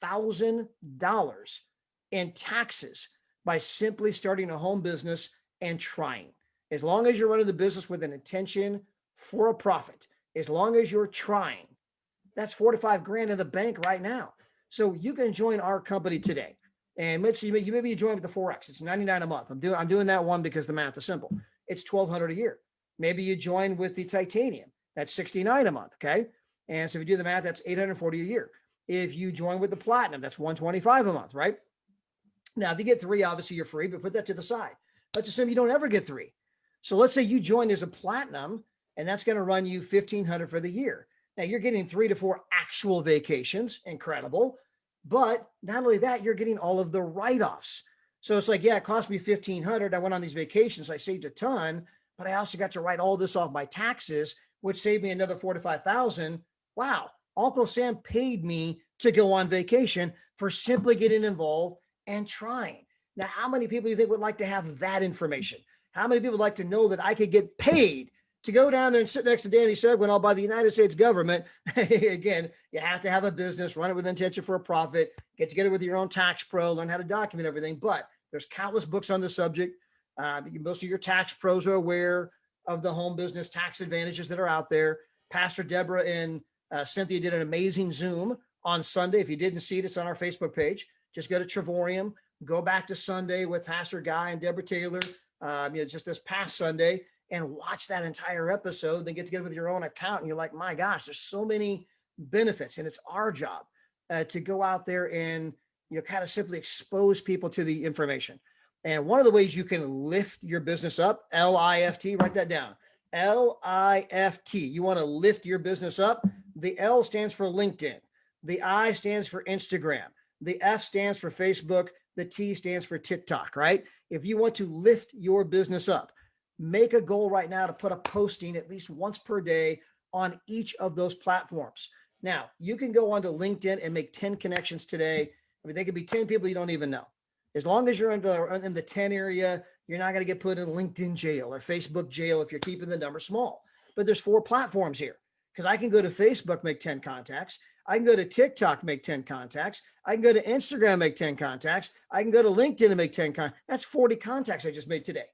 $5,000 in taxes by simply starting a home business and trying. As long as you're running the business with an intention for a profit, as long as you're trying, that's $4,000 to $5,000 in the bank right now. So you can join our company today. And let's see, you maybe you join with the Forex. It's $99 a month. I'm doing that one because the math is simple. It's $1,200 a year. Maybe you join with the Titanium. That's $69 a month. Okay. And so if you do the math, that's $840 a year. If you join with the Platinum, that's $125 a month, right? Now, if you get 3, obviously you're free, but put that to the side. Let's assume you don't ever get 3. So let's say you join as a Platinum, and that's going to run you $1,500 for the year. Now you're getting 3 to 4 actual vacations. Incredible. But not only that, you're getting all of the write-offs. So it's like, yeah, it cost me $1,500. I went on these vacations. I saved a ton, but I also got to write all this off my taxes, which saved me another $4,000 to $5,000. Wow. Uncle Sam paid me to go on vacation for simply getting involved and trying. Now, how many people do you think would like to have that information? How many people would like to know that I could get paid to go down there and sit next to Danny Segwin, all by the United States government? Again, you have to have a business, run it with intention for a profit, get together with your own tax pro, learn how to document everything. But there's countless books on the subject. Most of your tax pros are aware of the home business tax advantages that are out there. Pastor Deborah and Cynthia did an amazing Zoom on Sunday. If you didn't see it, it's on our Facebook page. Just go to Travorium, go back to Sunday with Pastor Guy and Deborah Taylor, just this past Sunday, and watch that entire episode. Then get together with your own account, and you're like, my gosh, there's so many benefits. And it's our job to go out there and kind of simply expose people to the information. And one of the ways you can lift your business up, LIFT, write that down. LIFT. You want to lift your business up. The L stands for LinkedIn. The I stands for Instagram. The F stands for Facebook. The T stands for TikTok, right? If you want to lift your business up, make a goal right now to put a posting at least once per day on each of those platforms. Now, you can go onto LinkedIn and make 10 connections today. They could be 10 people you don't even know. As long as you're in the 10 area, you're not going to get put in LinkedIn jail or Facebook jail if you're keeping the number small. But there's 4 platforms here, because I can go to Facebook, make 10 contacts. I can go to TikTok, make 10 contacts. I can go to Instagram, make 10 contacts. I can go to LinkedIn and make 10 contacts. That's 40 contacts I just made today.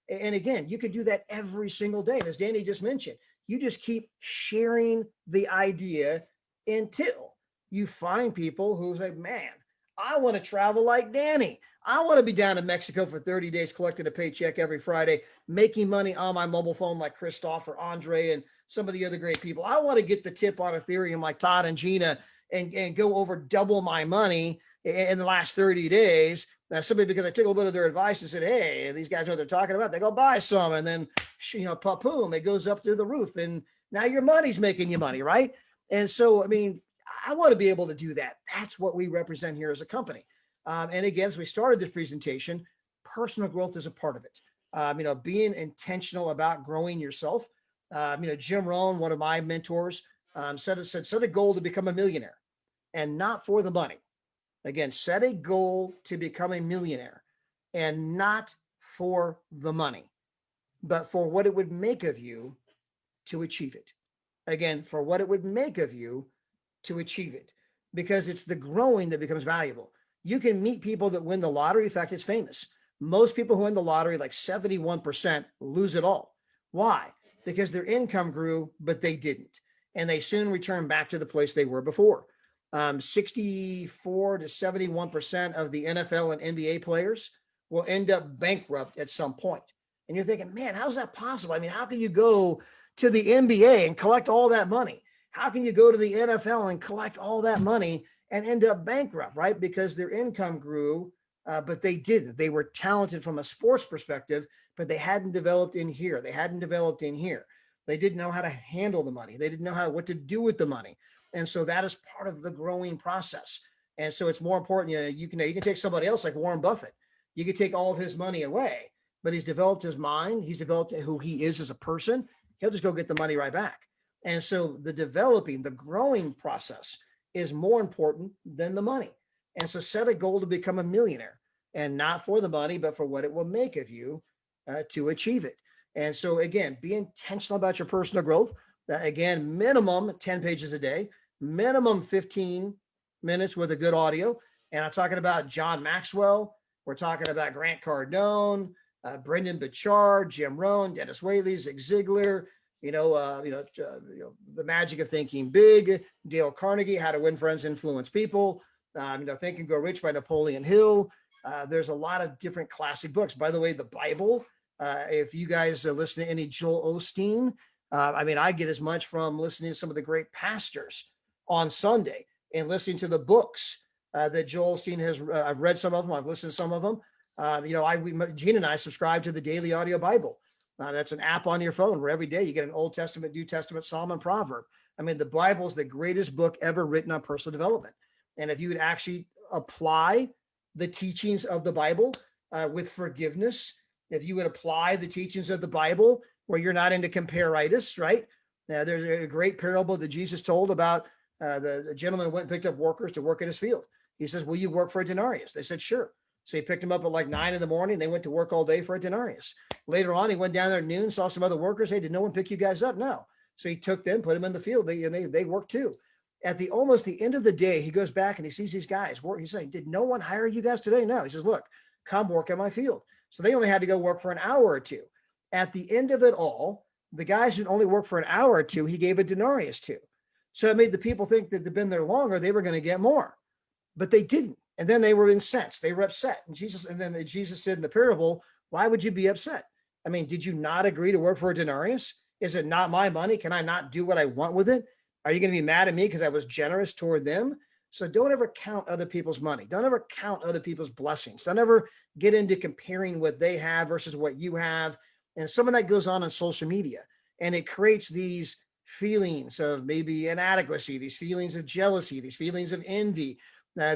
And again, you could do that every single day. And as Danny just mentioned, you just keep sharing the idea until you find people who say, man, I want to travel like Danny. I want to be down in Mexico for 30 days, collecting a paycheck every Friday, making money on my mobile phone like Christoph or Andre and some of the other great people. I want to get the tip on Ethereum like Todd and Gina and go over double my money in the last 30 days. Now, simply because I took a little bit of their advice and said, hey, these guys know what they're talking about. They go buy some, and then, pa-poom, it goes up through the roof. And now your money's making you money, right? And so, I mean, I want to be able to do that. That's what we represent here as a company. And again, as we started this presentation, personal growth is a part of it. Being intentional about growing yourself. Jim Rohn, one of my mentors, said set a goal to become a millionaire, and not for the money. Again, set a goal to become a millionaire, and not for the money, but for what it would make of you to achieve it. Again, for what it would make of you to achieve it, because it's the growing that becomes valuable. You can meet people that win the lottery. In fact, it's famous. Most people who win the lottery, like 71%, lose it all. Why? Because their income grew, but they didn't. And they soon return back to the place they were before. 64 to 71% of the NFL and NBA players will end up bankrupt at some point. And you're thinking, man, how's that possible? I mean, how can you go to the NBA and collect all that money? How can you go to the NFL and collect all that money and end up bankrupt, right? Because their income grew, but they didn't. They were talented from a sports perspective, but they hadn't developed in here. They hadn't developed in here. They didn't know how to handle the money. They didn't know what to do with the money. And so that is part of the growing process. And so it's more important. You can take somebody else like Warren Buffett. You could take all of his money away, but he's developed his mind. He's developed who he is as a person. He'll just go get the money right back. And so the growing process is more important than the money. And so set a goal to become a millionaire, and not for the money, but for what it will make of you to achieve it. And so again, be intentional about your personal growth. Again, minimum 10 pages a day, minimum 15 minutes with a good audio. And I'm talking about John Maxwell. We're talking about Grant Cardone, Brendan Burchard, Jim Rohn, Dennis Whaley, Zig Ziglar, The Magic of Thinking Big, Dale Carnegie, How to Win Friends, Influence People, Think and Grow Rich by Napoleon Hill. There's a lot of different classic books. By the way, the Bible, if you guys listen to any Joel Osteen, I get as much from listening to some of the great pastors on Sunday and listening to the books that Joel Osteen has. I've read some of them. I've listened to some of them. Gene and I subscribe to the Daily Audio Bible. That's an app on your phone where every day you get an Old Testament, New Testament, Psalm, and Proverb. The Bible is the greatest book ever written on personal development. And if you would actually apply the teachings of the Bible with forgiveness, if you would apply the teachings of the Bible where you're not into comparatitis, right? There's a great parable that Jesus told about the gentleman went and picked up workers to work in his field. He says, will you work for a denarius? They said, sure. So he picked them up at like 9 a.m. They went to work all day for a denarius. Later on, he went down there at noon, saw some other workers. Hey, did no one pick you guys up? No. So he took them, put them in the field. They worked too. At almost the end of the day, he goes back and he sees these guys work. He's saying, did no one hire you guys today? No. He says, look, come work in my field. So they only had to go work for an hour or two. At the end of it all, the guys who only worked for an hour or two, he gave a denarius to. So it made the people think that they'd been there longer, they were going to get more, but they didn't. And then they were incensed. They were upset. And Jesus said in the parable, why would you be upset? Did you not agree to work for a denarius? Is it not my money? Can I not do what I want with it? Are you going to be mad at me because I was generous toward them? So don't ever count other people's money. Don't ever count other people's blessings. Don't ever get into comparing what they have versus what you have. And some of that goes on social media, and it creates these feelings of maybe inadequacy, these feelings of jealousy, these feelings of envy,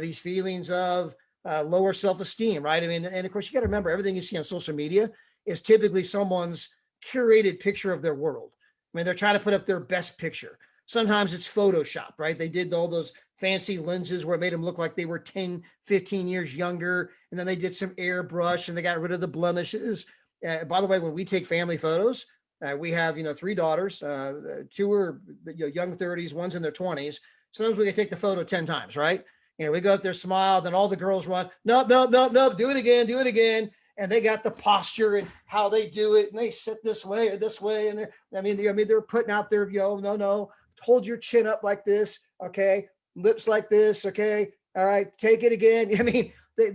these feelings of lower self-esteem, right? And of course, you got to remember, everything you see on social media is typically someone's curated picture of their world. They're trying to put up their best picture. Sometimes it's Photoshop, right? They did all those fancy lenses where it made them look like they were 10, 15 years younger. And then they did some airbrush and they got rid of the blemishes. By the way, when we take family photos, we have, 3 daughters, 2 are young 30s, one's in their 20s. Sometimes we can take the photo 10 times, right? We go up there, smile, then all the girls run, nope, do it again. and they got the posture and how they do it, and they sit this way or this way, and they're putting out their, no, hold your chin up like this, okay, lips like this, okay, all right, take it again. I mean,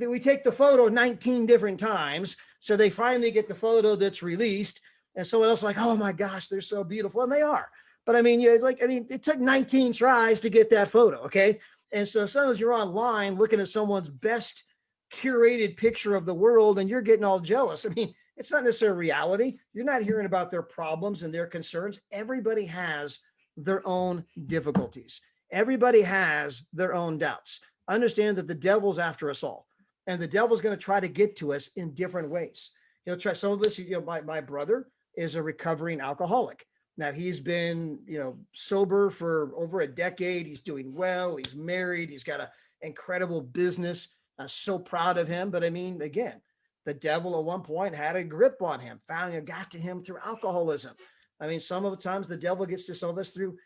we take the photo 19 different times, so they finally get the photo that's released, and someone else like, oh my gosh, they're so beautiful, and they are. But I mean, it took 19 tries to get that photo, okay? And so sometimes you're online looking at someone's best curated picture of the world and you're getting all jealous. I mean, it's not necessarily reality. You're not hearing about their problems and their concerns. Everybody has their own difficulties. Everybody has their own doubts. Understand that the devil's after us all, and the devil's going to try to get to us in different ways. He'll try. Some of us, my brother is a recovering alcoholic. Now he's been, sober for over a decade. He's doing well. He's married. He's got an incredible business. So proud of him. But I mean, again, the devil at one point had a grip on him, got to him through alcoholism. I mean, some of the times the devil gets to some of us through,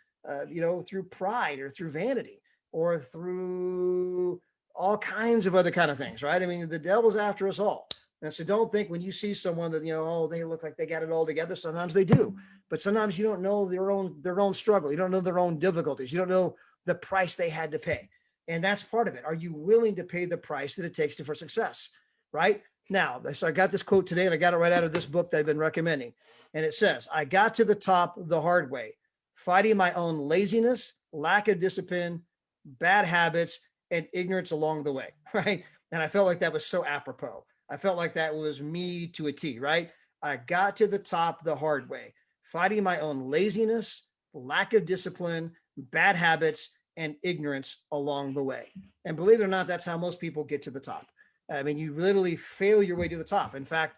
through pride or through vanity or through all kinds of other kind of things, right? I mean, the devil's after us all. And so don't think when you see someone that, they look like they got it all together. Sometimes they do, but sometimes you don't know their own struggle. You don't know their own difficulties. You don't know the price they had to pay. And that's part of it. Are you willing to pay the price that it takes for success? Right now, so I got this quote today, and I got it right out of this book that I've been recommending. And it says, I got to the top the hard way, fighting my own laziness, lack of discipline, bad habits, and ignorance along the way. Right. And I felt like that was so apropos. I felt like that was me to a T, right? I got to the top the hard way, fighting my own laziness, lack of discipline, bad habits, and ignorance along the way. And believe it or not, that's how most people get to the top. I mean, you literally fail your way to the top. In fact,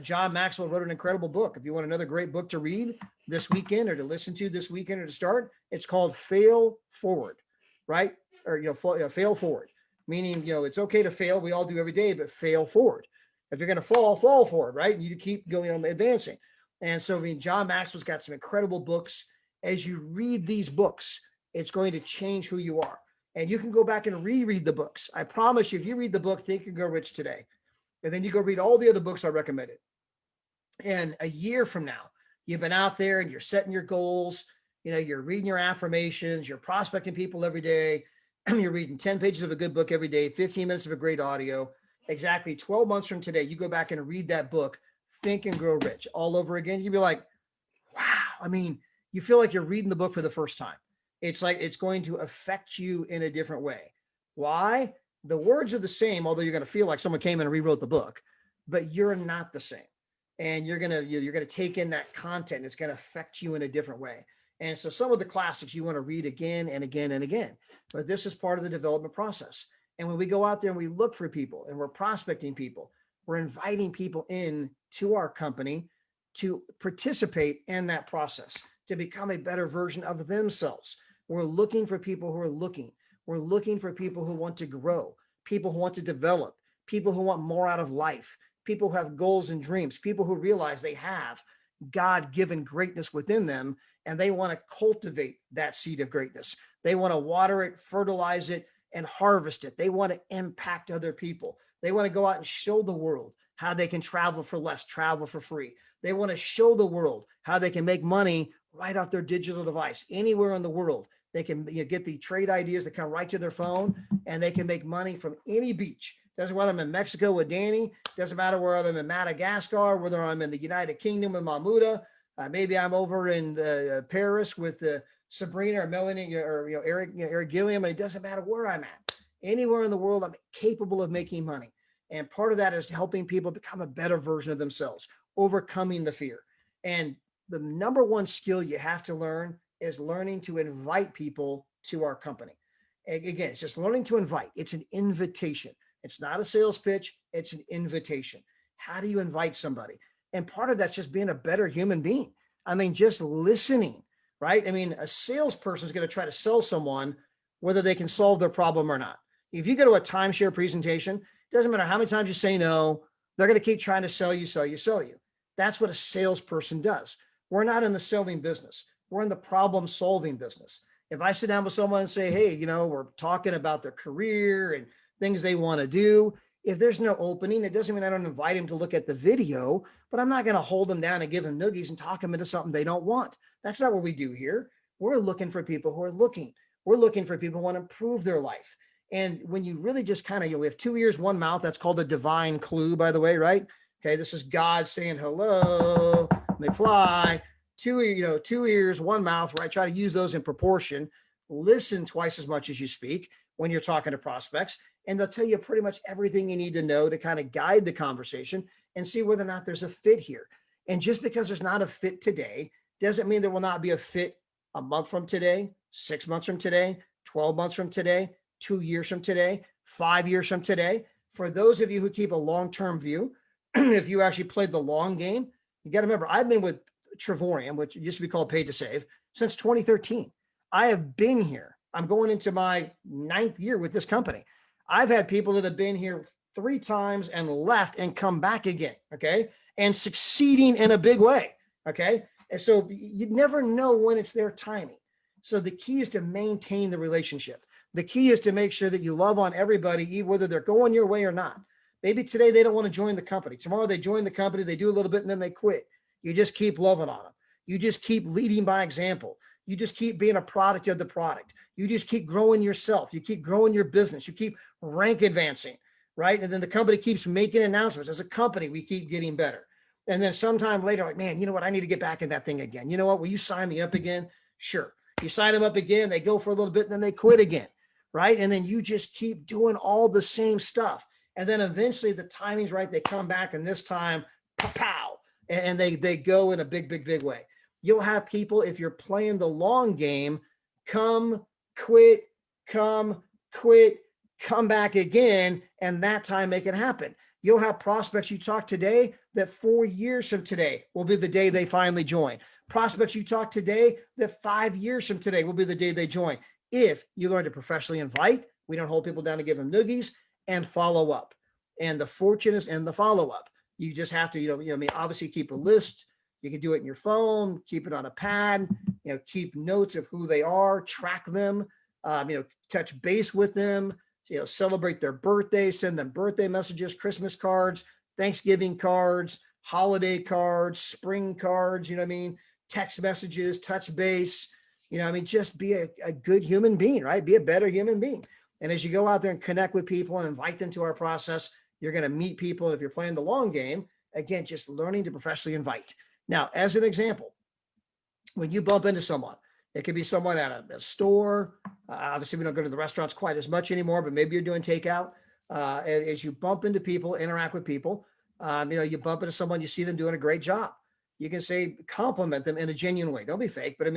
John Maxwell wrote an incredible book. If you want another great book to read this weekend or to listen to this weekend or to start, it's called Fail Forward, right? Or, fail forward, meaning, it's okay to fail. We all do every day, but fail forward. If you're going to fall forward, right? And you keep going, advancing. And so, I mean, John Maxwell's got some incredible books. As you read these books, it's going to change who you are. And you can go back and reread the books. I promise you, if you read the book, Think and Grow Rich today, and then you go read all the other books I recommended, and a year from now, you've been out there and you're setting your goals, you're reading your affirmations, you're prospecting people every day, you're reading 10 pages of a good book every day, 15 minutes of a great audio. Exactly 12 months from today, you go back and read that book, Think and Grow Rich, all over again. You'd be like, wow. I mean, you feel like you're reading the book for the first time. It's like it's going to affect you in a different way. Why? The words are the same, although you're going to feel like someone came in and rewrote the book, but you're not the same. And you're going to take in that content. It's going to affect you in a different way. And so some of the classics you want to read again and again and again, but this is part of the development process. And when we go out there and we look for people and we're prospecting people, we're inviting people in to our company to participate in that process, to become a better version of themselves. We're looking for people who are looking. We're looking for people who want to grow, people who want to develop, people who want more out of life, people who have goals and dreams, people who realize they have God-given greatness within them, and they want to cultivate that seed of greatness. They want to water it, fertilize it, and harvest it. They want to impact other people. They want to go out and show the world how they can travel for less, travel for free. They want to show the world how they can make money right off their digital device anywhere in the world. They can get the trade ideas that come right to their phone, and they can make money from any beach. Doesn't matter whether I'm in Mexico with Danny. Doesn't matter whether I'm in Madagascar, whether I'm in the United Kingdom with Mahmuda. Maybe I'm over in Paris with Sabrina or Melanie or Eric Gilliam. It doesn't matter where I'm at. Anywhere in the world, I'm capable of making money. And part of that is helping people become a better version of themselves, overcoming the fear. And the number one skill you have to learn is learning to invite people to our company. Again, it's just learning to invite. It's an invitation. It's not a sales pitch. It's an invitation. How do you invite somebody? And part of that's just being a better human being. I mean, just listening, right? I mean, a salesperson is going to try to sell someone whether they can solve their problem or not. If you go to a timeshare presentation, it doesn't matter how many times you say no, they're going to keep trying to sell you. That's what a salesperson does. We're not in the selling business. We're in the problem solving business. If I sit down with someone and say, hey, we're talking about their career and things they want to do, If there's no opening, it doesn't mean I don't invite him to look at the video, but I'm not going to hold them down and give them noogies and talk them into something they don't want. That's not what we do here. We're looking for people who are looking. We're looking for people who want to improve their life. And when you really just kind of, we have 2 ears, 1 mouth. That's called a divine clue, by the way, right? Okay, this is God saying hello, McFly. 2 ears, 1 mouth, right? Try to use those in proportion. Listen twice as much as you speak when you're talking to prospects, and they'll tell you pretty much everything you need to know to kind of guide the conversation and see whether or not there's a fit here. And just because there's not a fit today doesn't mean there will not be a fit a month from today, 6 months from today, 12 months from today, 2 years from today, 5 years from today. For those of you who keep a long-term view, if you actually played the long game, you got to remember, I've been with Travorium, which used to be called Paid to Save, since 2013. I have been here. I'm going into my 9th year with this company. I've had people that have been here 3 times and left and come back again, okay? And succeeding in a big way, okay? And so you never know when it's their timing. So the key is to maintain the relationship. The key is to make sure that you love on everybody, whether they're going your way or not. Maybe today they don't want to join the company. Tomorrow they join the company, they do a little bit, and then they quit. You just keep loving on them. You just keep leading by example. You just keep being a product of the product. You just keep growing yourself. You keep growing your business. You keep rank advancing, right? And then the company keeps making announcements. As a company, we keep getting better. And then sometime later, like, man, you know what? I need to get back in that thing again. You know what? Will you sign me up again? Sure. You sign them up again. They go for a little bit, and then they quit again, right? And then you just keep doing all the same stuff. And then eventually the timing's right. They come back, and this time, pow, and they go in a big, big, big way. You'll have people, if you're playing the long game, come, quit, come back again, and that time make it happen. You'll have prospects you talk today that 4 years from today will be the day they finally join. Prospects you talk today that 5 years from today will be the day they join. If you learn to professionally invite, we don't hold people down to give them noogies, and follow up. And the fortune is in the follow-up. You just have to, obviously keep a list. You can do it in your phone, keep it on a pad, keep notes of who they are, track them, touch base with them, celebrate their birthday, send them birthday messages, Christmas cards, Thanksgiving cards, holiday cards, spring cards, text messages, touch base, just be a good human being, right? Be a better human being. And as you go out there and connect with people and invite them to our process, you're going to meet people. And if you're playing the long game, again, just learning to professionally invite. Now, as an example, when you bump into someone, it could be someone at a store. Obviously, we don't go to the restaurants quite as much anymore, but maybe you're doing takeout. As you bump into people, interact with people, you bump into someone, you see them doing a great job. You can say, compliment them in a genuine way. Don't be fake, but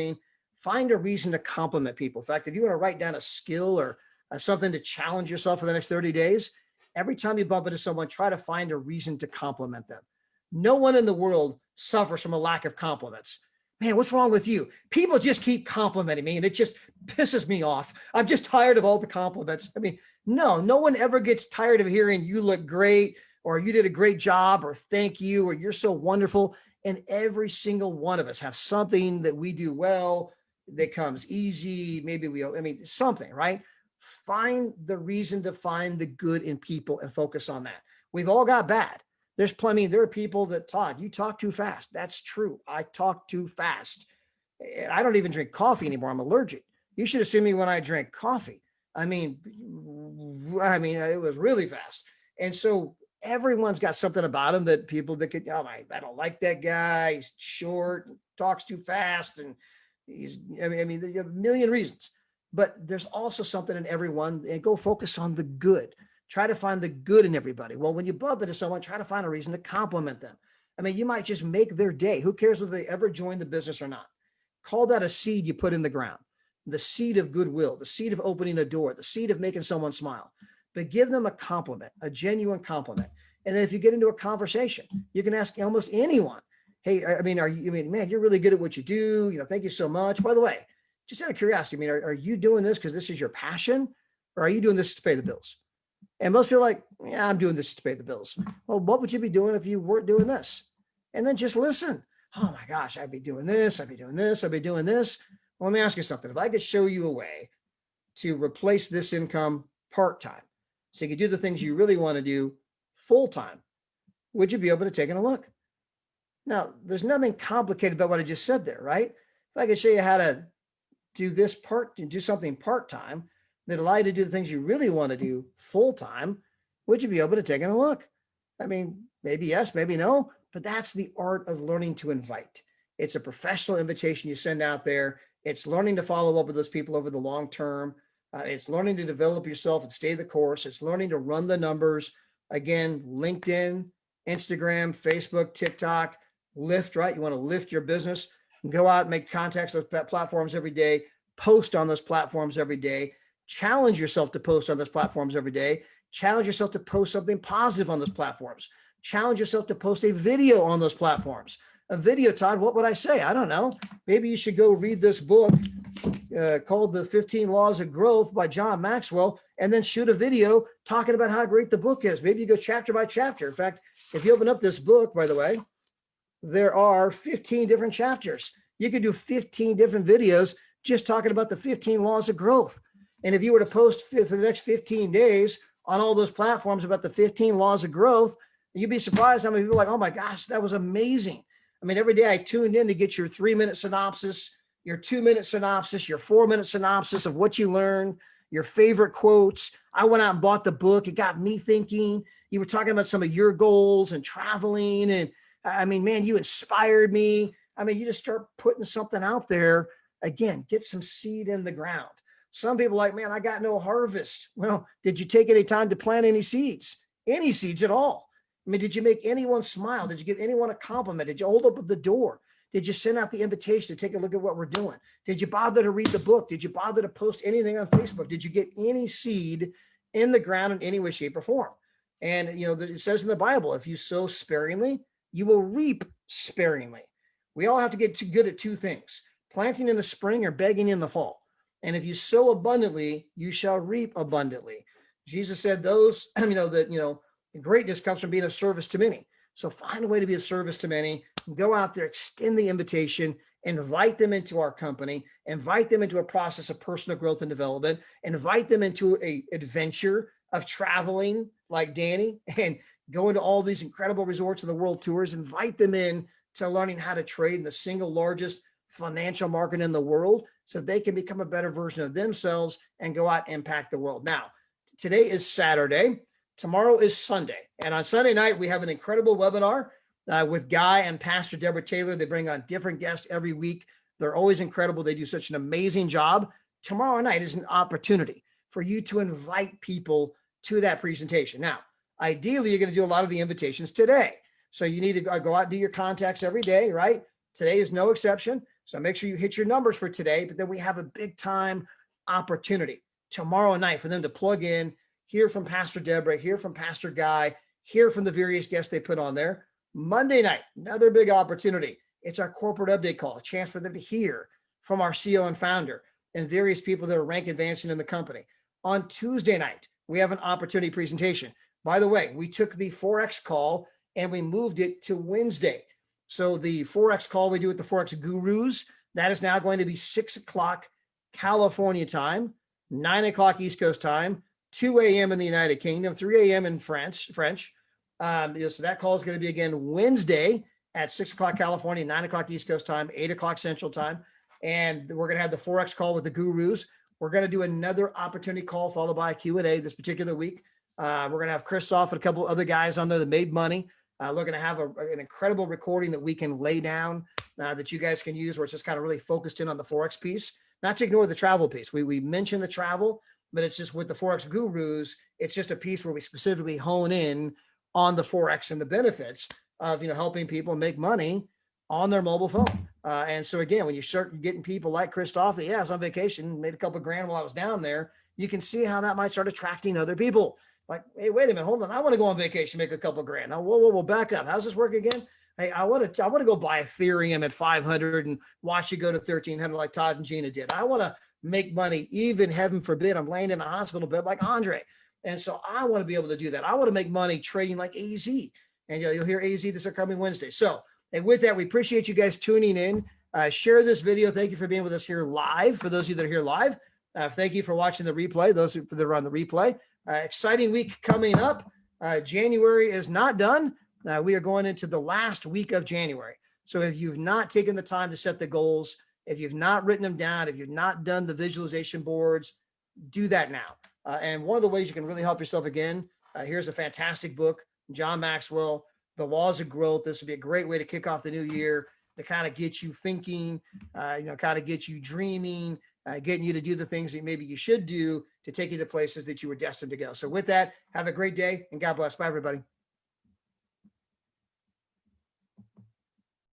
find a reason to compliment people. In fact, if you want to write down a skill or something to challenge yourself for the next 30 days, every time you bump into someone, try to find a reason to compliment them. No one in the world suffers from a lack of compliments. Man, what's wrong with you? People just keep complimenting me, and it just pisses me off. I'm just tired of all the compliments. No one ever gets tired of hearing you look great, or you did a great job, or thank you, or you're so wonderful. And every single one of us have something that we do well that comes easy. Maybe something, right? Find the reason to find the good in people and focus on that. We've all got bad. There's plenty. There are people that, Todd, you talk too fast. That's true. I talk too fast. I don't even drink coffee anymore. I'm allergic. You should have seen me when I drank coffee. It was really fast. And so everyone's got something about him that people that could, I don't like that guy. He's short, talks too fast. And you have a million reasons. But there's also something in everyone, and go focus on the good. Try to find the good in everybody. Well, when you bump into someone, try to find a reason to compliment them. You might just make their day. Who cares whether they ever join the business or not? Call that a seed you put in the ground. The seed of goodwill, the seed of opening a door, the seed of making someone smile. But give them a compliment, a genuine compliment. And then if you get into a conversation, you can ask almost anyone, hey, man, you're really good at what you do. Thank you so much. By the way, just out of curiosity, are you doing this because this is your passion, or are you doing this to pay the bills? And most people are like, yeah, I'm doing this to pay the bills. Well, what would you be doing if you weren't doing this? And then just listen. Oh my gosh, I'd be doing this. I'd be doing this. I'd be doing this. Well, let me ask you something. If I could show you a way to replace this income part-time, so you could do the things you really want to do full-time, would you be open to taking a look? Now, there's nothing complicated about what I just said there, right? If I could show you how to do something part-time that allow you to do the things you really want to do full-time, would you be open to taking a look? I mean, maybe yes, maybe no, but that's the art of learning to invite. It's a professional invitation you send out there. It's learning to follow up with those people over the long term. It's learning to develop yourself and stay the course. It's learning to run the numbers. Again, LinkedIn, Instagram, Facebook, TikTok, lift, right? You want to lift your business and go out and make contacts on those platforms every day, post on those platforms every day, challenge yourself to post on those platforms every day, challenge yourself to post something positive on those platforms, challenge yourself to post a video on those platforms. A video, Todd, what would I say? I don't know. Maybe you should go read this book called The 15 Laws of Growth by John Maxwell, and then shoot a video talking about how great the book is. Maybe you go chapter by chapter. In fact, if you open up this book, by the way, there are 15 different chapters. You could do 15 different videos just talking about the 15 laws of growth. And if you were to post for the next 15 days on all those platforms about the 15 laws of growth, you'd be surprised how many people are like, oh my gosh, that was amazing. I mean, every day I tuned in to get your 3-minute synopsis, your 2-minute synopsis, your 4-minute synopsis of what you learned, your favorite quotes. I went out and bought the book. It got me thinking. You were talking about some of your goals and traveling. And I mean, man, you inspired me. I mean, you just start putting something out there. Again, get some seed in the ground. Some people are like, man, I got no harvest. Well, did you take any time to plant any seeds? Any seeds at all? I mean, did you make anyone smile? Did you give anyone a compliment? Did you hold up the door? Did you send out the invitation to take a look at what we're doing? Did you bother to read the book? Did you bother to post anything on Facebook? Did you get any seed in the ground in any way, shape, or form? And, you know, it says in the Bible, if you sow sparingly, you will reap sparingly. We all have to get too good at two things: planting in the spring or begging in the fall. And if you sow abundantly, you shall reap abundantly. Jesus said greatness comes from being of service to many. So find a way to be of service to many. Go out there, extend the invitation, invite them into our company, invite them into a process of personal growth and development, invite them into an adventure of traveling like Danny and going to all these incredible resorts and the world tours, invite them in to learning how to trade in the single largest financial market in the world so they can become a better version of themselves and go out and impact the world. Now, today is Saturday. Tomorrow is Sunday. And on Sunday night, we have an incredible webinar with Guy and Pastor Deborah Taylor. They bring on different guests every week. They're always incredible. They do such an amazing job. Tomorrow night is an opportunity for you to invite people to that presentation. Now, ideally, you're going to do a lot of the invitations today. So you need to go out and do your contacts every day, right? Today is no exception. So make sure you hit your numbers for today. But then we have a big time opportunity tomorrow night for them to plug in, hear from Pastor Deborah, hear from Pastor Guy, hear from the various guests they put on there. Monday night, another big opportunity. It's our corporate update call, a chance for them to hear from our CEO and founder and various people that are rank advancing in the company. On Tuesday night, we have an opportunity presentation. By the way, we took the Forex call and we moved it to Wednesday. So the Forex call we do with the Forex Gurus, that is now going to be 6 o'clock California time, 9 o'clock East Coast time, 2 a.m. in the United Kingdom, 3 a.m. in French. So that call is going to be again Wednesday at 6 o'clock California, 9 o'clock East Coast time, 8 o'clock Central time. And we're going to have the Forex call with the Gurus. We're going to do another opportunity call followed by a Q&A this particular week. We're going to have Christoph and a couple of other guys on there that made money. We're going to have an incredible recording that we can lay down that you guys can use, where it's just kind of really focused in on the Forex piece, not to ignore the travel piece. We mentioned the travel, but it's just with the Forex Gurus, it's just a piece where we specifically hone in on the Forex and the benefits of, helping people make money on their mobile phone. And so again, when you start getting people like Christoph, that, I was on vacation, made a couple of grand while I was down there, you can see how that might start attracting other people. Like, hey, wait a minute, hold on. I want to go on vacation, make a couple of grand. Now, whoa, back up. How's this work again? Hey, I want to go buy Ethereum at 500 and watch it go to 1,300 like Todd and Gina did. I want to make money, even heaven forbid, I'm laying in a hospital bed like Andre. And so I want to be able to do that. I want to make money trading like AZ. And you'll hear AZ this upcoming Wednesday. So, and with that, we appreciate you guys tuning in. Share this video. Thank you for being with us here live. For those of you that are here live, thank you for watching the replay. Those that are on the replay. Exciting week coming up. January is not done. We are going into the last week of January. So if you've not taken the time to set the goals, if you've not written them down, if you've not done the visualization boards, do that now. And one of the ways you can really help yourself again, here's a fantastic book, John Maxwell, The Laws of Growth. This would be a great way to kick off the new year, to kind of get you thinking, kind of get you dreaming, getting you to do the things that maybe you should do to take you to places that you were destined to go. So with that, have a great day and God bless. Bye, everybody.